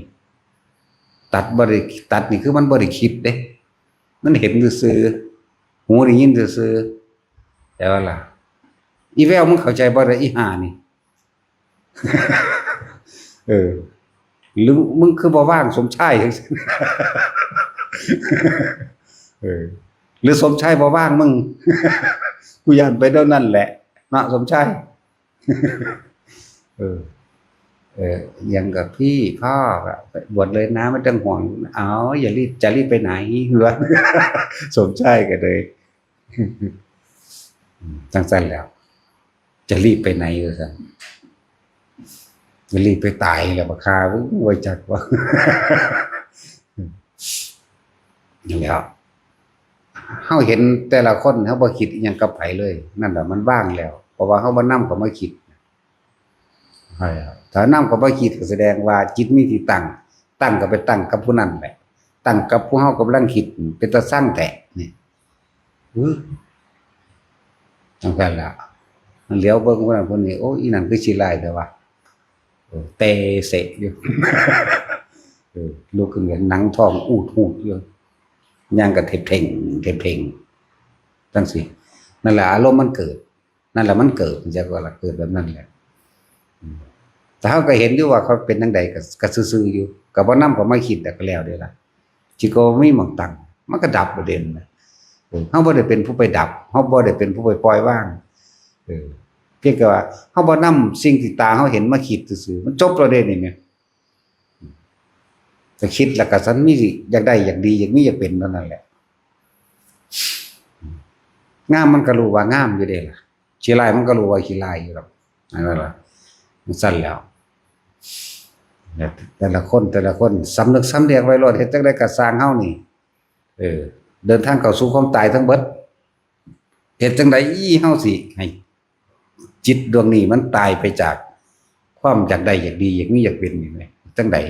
ตัดบ่ได้ตัดนี่คือมันบ่ได้คิดเด้มันเห็นซื่อๆหูได้ยินซื่อๆแต่ว่าล่ะอีแววมึงเข้าใจบ่ได้อีห่านี่ หรือมึงคือบ่ว่างสมชายจังซี่ หรือสมชายบ่ว่างมึง กูย่านไปเท่านั้นแหละเนาะสมชาย ยังกับพี่พ่อบวชเลยนะไม่ต้องห่วงเอาอย่ารีบจะรีบไปไหนเหรอ สมชายก็เลย ตั้งใจแล้วจะรีบไปไหนเหรอท่านจะรีบไปตายแล้วราคาไว้จักว่า อย่างแล้วเฮาเห็นแต่ละคนเฮาบ่คิดอิหยังกับไผเลยนั่นแหละมันว่างแล้วเพราะว่าเฮาบ่นำก็มาคิดใช่ครับถ้านำก็บ่คิดก็แสดงว่าจิตมีที่ตั้งก็ไปตั้งกับผู้นั้นแหละตั้งกับผู้เฮากำลังคิดเป็นตาสร้างแท้นี่จังซั่นล่ะมันเหลียวเบิ่งคนนั้นคนนี้โอ้อีนั่นคือสิหลายแต่ว่าเตเสะอยู่ ลูกขึ้นหนังท้องอูดอยู่ย่างกับเทเพลงจังสินั่นแหละอารมณ์มันเกิดนั่นแหละมันเกิดจะก็ละเกิดแบบนั้นแหละแต่เขาก็เห็นอยู่ว่าเขาเป็นจังใดก็ซื่อๆอยู่ก็บ่นำก็ไม่คิดแต่ก็แล้วเด้ล่ะจิก็มีหม่องตั้งมันก็ดับประเด็นนะเฮาบ่ได้เป็นผู้ไปดับเฮาบ่ได้เป็นผู้ไปปล่อยว่างเพียงแต่ว่าเฮาบ่นำสิ่งที่ตาเฮาเห็นมาคิดซื่อๆมันจบประเด็นนี่แหมจะคิดแล้วก็สันมีอยากได้อยากดีอยากมีอยากเป็นเท่านั้นแหละงามมันก็รู้ว่างามอยู่เด้ล่ะขี้ลายมันก็รู้ว่าขี้ลายอยู่หรอกนั่นล่ะมันสั่นแล้วแต่ละคนสำนึกสำเนียกไว้รอดเฮ็ดจังได๋ก็สร้างเฮานี่เดินทางเข้าสู่ความตายทั้งเบิดเฮ็ดจังได๋เฮาสิให้จิตดวงนี้มันตายไปจากความอยากได้อยากดีอยากมีอยากเป็นนี่แหละจังได๋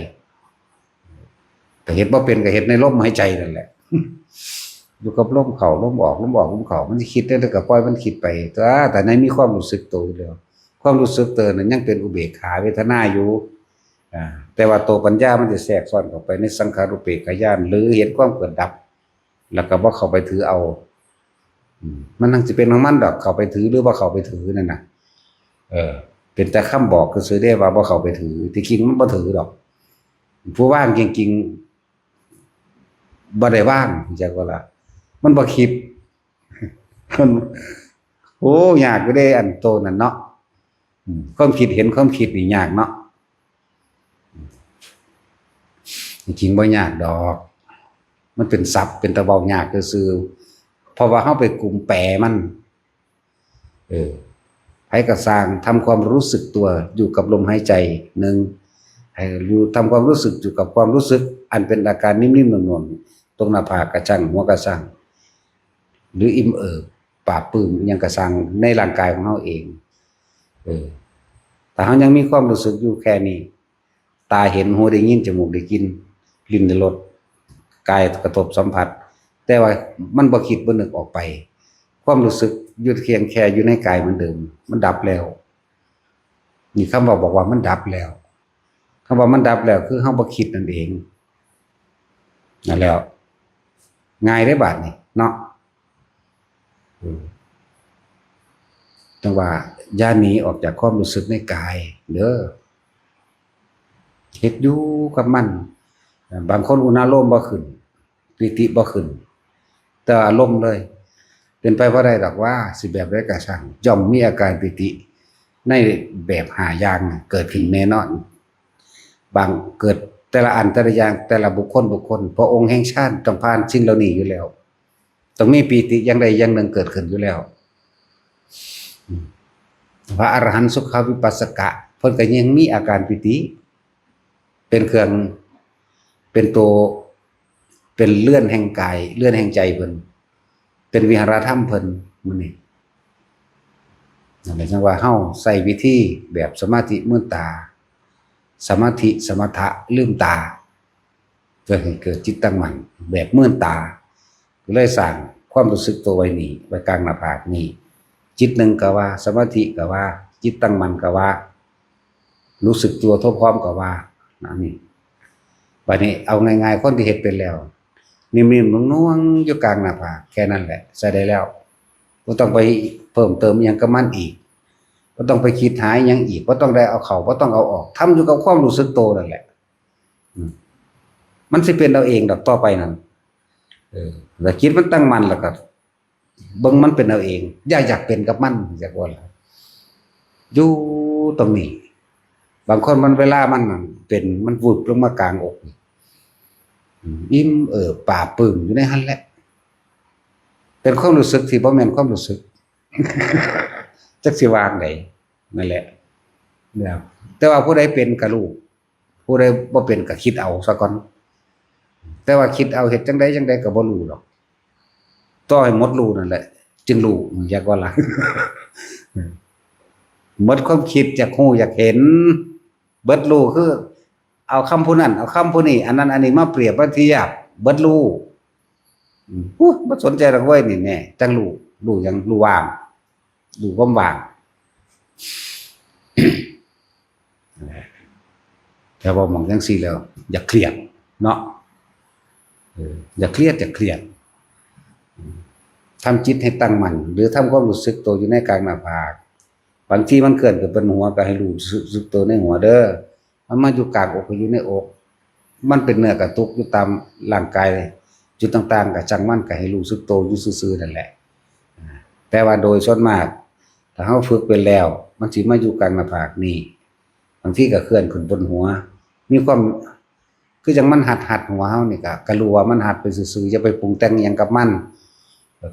แต่เฮ็ดบ่เป็นก็เฮ็ดในลมหายใจนั่นแหละ อยู่กับลมเข้าลมออกลมออกลมเข้ามันสิคิดได้แล้วก็ปล่อยมันคิดไปแต่ในมีความรู้สึกตัวอยู่แล้วความรู้สึกตัวนั้นยังเป็นอุเบกขาเวทนาอยู่แต่ว่าตัวปัญญามันจะแทรกซ้อนเข้าไปในสังขารุปเปกขญาณหรือเห็นความเกิดดับแล้วก็บ่เข้าไปถือเอามันทั้งสิเป็นของมันดอกเข้าไปถือหรือบ่เข้าไปถือนั่นน่ะเป็นแต่คำบอกคือซื่อได้ว่าบ่เข้าไปถือที่จริงมันบ่ถือดอกผู้ว่างจริงๆบ่ได้ว่างจักว่าล่ะมันบ่คิดมันโอ้ยากอยู่เด้อันโตนั่นเนาะความคิดเห็นความคิดนี่ยากเนาะจริงๆบ่ยากดอกมันเป็นศัพท์เป็นตะเว้ายากซื่อๆเพราะว่าเฮาไปกลุ่มแปรมันไผก็สร้างทำความรู้สึกตัวอยู่กับลมหายใจ1ให้อยู่ทำความรู้สึกอยู่กับความรู้สึกอันเป็นอาการนิ่มๆนวลๆตรงหน้าผากกระชั่งหัวกระชั่งหรืออิ่มเอิบปราบปลื้มอิหยังกระชั่งในร่างกายของเฮาเองแต่เฮายังมีความรู้สึกอยู่แค่นี้ตาเห็นหูได้ยินจมูกได้กลิ่นลิ้นได้รสกายกระทบสัมผัสแต่ว่ามันบ่คิดบ่นึกออกไปความรู้สึกอยู่เคียงแค่อยู่ในกายเหมือนเดิมมันดับแล้วนี่คำบอกว่ามันดับแล้วคำว่ามันดับแล้วคือเฮาบ่คิดนั่นเองนั่นแล้วง่ายได้บาดนี่เนาะจังว่าอย่าหนีออกจากความรู้สึกในกายเด้อเฮ็ดอยู่กับมันบางคนอุณาโลมบ่ขึ้นปิติบ่ขึ้นแต่อารมณ์เลยเป็นไปบ่ได้ดอกว่าสิแบบใดก็ช่างย่อมมีอาการปิติในแบบ5อย่างเกิดขึ้นแน่นอนบางเกิดแต่ละอันแต่ละอย่างแต่ละบุคคลพระองค์แห่งชาติต้องผ่านสิ่งเหล่านี้อยู่แล้วต้องมีปิติอย่างใดอย่างหนึ่งเกิดขึ้นอยู่แล้วพระอรหันต์สุขวิปัสสกะเพิ่นก็ยังมีอาการปิติเป็นเครื่องเป็นตัวเป็นเลื่อนแห่งกายเลื่อนแห่งใจเพิ่นเป็นวิหารธรรมเพิ่นมื้อนี้ นั่นแหละจังว่าเฮาใส่วิธีแบบสมาธิมื่นตาสมาธิสมถะลืมตาเพื่อให้เกิดจิตตั้งมั่นแบบมื่นตาก็เลยสร้างความรู้สึกตัวไว้นี่ไว้กลางหน้าผากนี่จิตหนึ่งก็ว่าสมาธิก็ว่าจิตตั้งมั่นก็ว่ารู้สึกตัวทั่วพร้อมก็ว่านี่บัดนี้เอาง่ายๆคนที่เฮ็ดเป็นแล้วนิ่มๆนุ่งๆอยู่กลางหน้าผากแค่นั้นแหละใช้ได้แล้วบ่ต้องไปเพิ่มเติมหยังกับมันอีกบ่ต้องไปคิดหาหยังอีกบ่ต้องได้เอาเข้าบ่ต้องเอาออกทำอยู่กับความรู้สึกตัวนั่นแหละมันสิเป็นเอาเองดอกต่อไปนั่นแต่คิดมันตั้งมั่นแล้วก็เบิ่งมันเป็นเอาเองอยากเป็นกับมันจักว่าล่ะอยู่ตรงนี้บางคนมันเวลามันเป็นมันวุบลงมากลางอกอิ่มปราบปลื้มอยู่ในหั่นแหละเป็นความรู้สึกที่บ่แม่นความรู้สึก จักสิวางได้นั่นแหละแล้วแต่ว่าผู้ใดเป็นก็รู้ผู้ใดบ่เป็นก็คิดเอาซะก่อนแต่ว่าคิดเอาเฮ็ดจังไดก็บ่รู้หรอกต่อให้หมดรู้นั่นแหละจึงรู้อยากว่าล่ะ หมดความคิดอยากฮู้อยากเห็นเบิดรู้คือเอาคำผู้นั้นเอาคำผู้นี้อันนั้นอันนี้มาเปรียบมาเทียบเบิดรู้บ่สนใจหรอกเว้ยนี่แน่จังรู้หยังรู้ว่างรู้ความว่าง แต่พอมองจังซี่แล้วอย่าเครียดเนาะอย่าเครียดทำจิตให้ตั้งมั่นหรือทำความรู้สึกตัวอยู่ในกลางหน้าผากบางทีมันเกิดกับเป็นหัวก็ให้รู้สึกตัวในหัวเด้อมันมาอยู่กลางอกก็อยู่ในอกมันเป็นเนื้อกระตุกอยู่ตามร่างกายจุดต่างๆก็จังมันก็ให้รู้สึกตัวอยู่ซื่อๆนั่นแหละแต่ว่าโดยส่วนมากถ้าเฮาฝึกเป็นแล้วมันสิมาอยู่กลางหน้าผากนี่บางทีก็เคลื่อนขึ้นบนหัวมีความคือจังมันหัดหัวเฮานี่ก็รู้ว่ามันหัดไปซื่อๆอย่าไปปรุงแต่งหยังกับมัน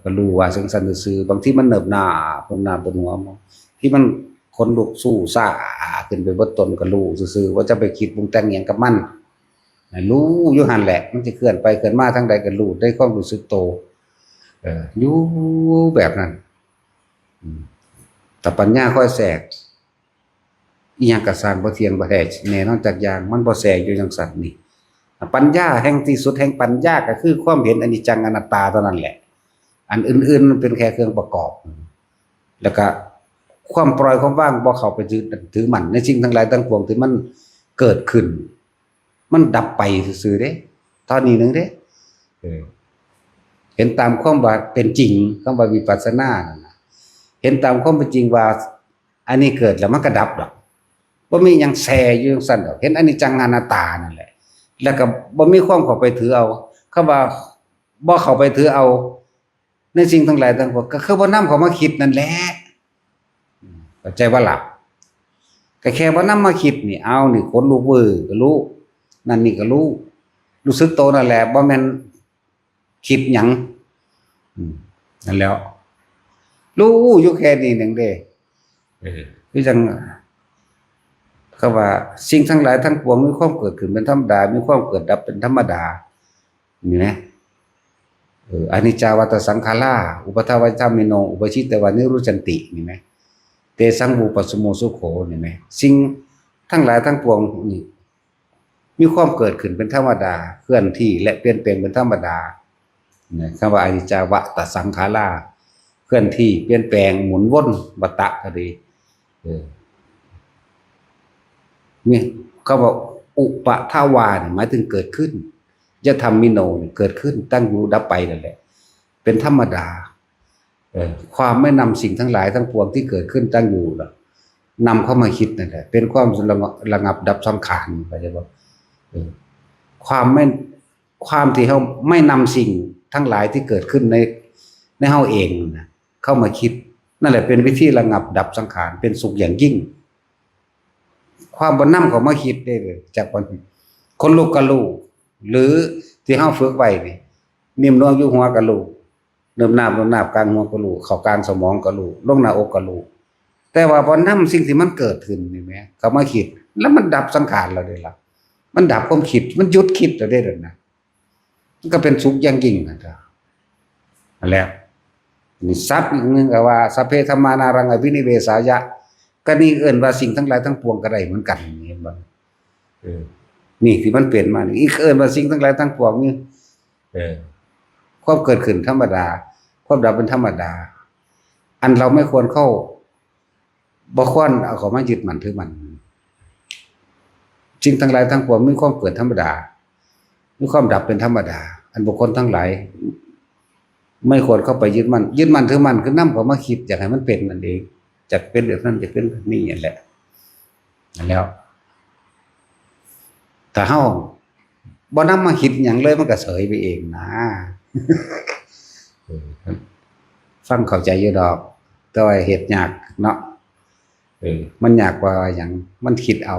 ก็รู้ว่าจังซั่นซื่อๆบางทีมันเนิบหน้าบนหัวที่มันคนลุกสู้ซ่าขึ้นไปบนต้นก็รู้ซื่อๆว่าจะไปคิดปรุงแต่งหยังกับมันรู้อยู่หั่นแหละมันสิเคลื่อนไปเคลื่อนมาทางใดก็รู้ได้ความรู้สึกโตอยู่แบบนั้นแต่ปัญญาค่อยแทรกอีหยังก็สร้างบ่เที่ยงบ่แท้แน่นอนจากอย่างมันบ่แทรกอยู่จังซั่นนี่ปัญญาแห่งที่สุดแห่งปัญญาก็คือความเห็นอนิจจังอนัตตาเท่านั้นแหละอันอื่นๆมันเป็นแค่เครื่องประกอบแล้วก็ความปล่อยความว่างบ่เข้าไปถือมั่นในสิ่งทั้งหลายทั้งปวงที่มันเกิดขึ้นมันดับไปซื่อๆเด้ตอนนี้นึงเด้เห็นตามความว่าเป็นจริงคำว่าวิปัสสนานั่นน่ะเห็นตามความเป็นจริงว่าอันนี้เกิดแล้วมันก็ดับดอกบ่มีหยังแทรกอยู่จังซั่นดอกเห็นอนิจจังอนัตตานั่นแหละแล้วก็บ่มีความเข้าไปถือเอาคำว่าบ่เข้าไปถือเอาในสิ่งทั้งหลายทั้งปวงก็คือบ่นำเข้ามาคิดนั่นแหละเข้าใจบ่ล่ะก็แค่บ่นำมาคิดนี่เอานี่คนลุกเว้อก็รู้นั่นนี่ก็รู้สึกตัวนั่นแหละบ่แม่นคิดหยังนั่นแล้วรู้อยู่แค่นี้นึงเด้คือจังคำว่าสิ่งทั้งหลายทั้งปวงมีความเกิดขึ้นเป็นธรรมดามีความเกิดดับเป็นธรรมดานี่นะอนิจจาวัฏสังขาราอุปทาวัฏมิโนอุปชิตวานิรุจันตินี่มั้ยเตสังบูปสโมสุโขนี่มั้ยสิ่งทั้งหลายทั้งปวงนี่มีความเกิดขึ้นเป็นธรรมดาเคลื่อนที่และเปลี่ยนแปลงเป็นธรรมดาเนี่ยคำว่าอนิจจาวัฏสังขาราเคลื่อนที่เปลี่ยนแปลงหมุนวนวัฏก็ดีนี่เขาบอกอุปทาวาหมายถึงเกิดขึ้นยธรรมมิโนเกิดขึ้นตั้งอยู่ดับไปนั่นแหละเป็นธรรมดาความไม่นำสิ่งทั้งหลายทั้งปวงที่เกิดขึ้นตั้งอยู่นำเข้ามาคิดนั่นแหละเป็นความระงับดับสังขารเข้าใจบ่ความที่เฮาไม่นำสิ่งทั้งหลายที่เกิดขึ้นในเฮาเองนะเข้ามาคิดนั่นแหละเป็นวิธีระงับดับสังขารเป็นสุขอย่างยิ่งความบ่นำเข้ามาคิดได้เลยจากคนลูกกะลูกหรือที่เฮาฝึกไว้นี่นิ่มนวลอยู่หัวกะลูกเนิบนาบกลางหัวกะลูกเข้ากลางสมองกะลูกลงหน้าอกกะลูกแต่ว่าบ่นำสิ่งที่มันเกิดขึ้นนี่แหมเข้ามาคิดแล้วมันดับสังขารแล้วได้ล่ะมันดับความคิดมันหยุดคิดแล้วได้นั่นน่ะมันก็เป็นสุขอย่างยิ่งนั่นล่ะนั่นแหละ นี่ศัพท์อีกนึงก็ว่าสัพเพธัมมานารังอภินิเวสายะก็นี่เอิ้นว่าสิ่งทั้งหลายทั้งปวงก็ได้เหมือนกันเห็นบ่นี่ที่มันเปลี่ยนมานี่อีกเอิ้นว่าสิ่งทั้งหลายทั้งปวงนี่ความเกิดขึ้นธรรมดาความดับเป็นธรรมดาอันเราไม่ควรเข้าบ่ควรเอาเข้ามายึดมั่นถือมันสิ่งทั้งหลายทั้งปวงมีความเกิดธรรมดามีความดับเป็นธรรมดาอันบุคคลทั้งหลายไม่ควรเข้าไปยึดมั่นถือมันคือนำเข้ามาคิดอยากให้มันเป็นนั่นเองจะเป็นแบบนั้นจะเป็นแบบนี้นั่นแหละนั่นแล้วถ้าเฮาบ่นำมาคิดหยังเลยมันก็เฉยไปเองนะฟังเข้าใจอยู่ดอกแต่ว่าเฮ็ดยากเนาะมันยากกว่าหยังมันคิดเอา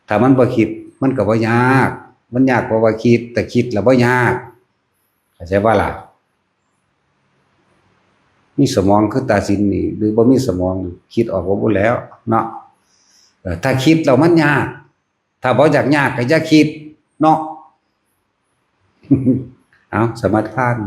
ถ้ามันบ่คิดมันก็บ่ยากมันยากกว่าคิดแต่คิดแล้วบ่ยากเข้าใจบ่ล่ะมีสมองคือตาสินนี่หรือบ่มีสมองคิดออกบ่บ่แล้วเนาะถ้าคิดแล้วมันยากถ้าบ่อยากยากก็อย่าคิดเนาะเอาสมาทาน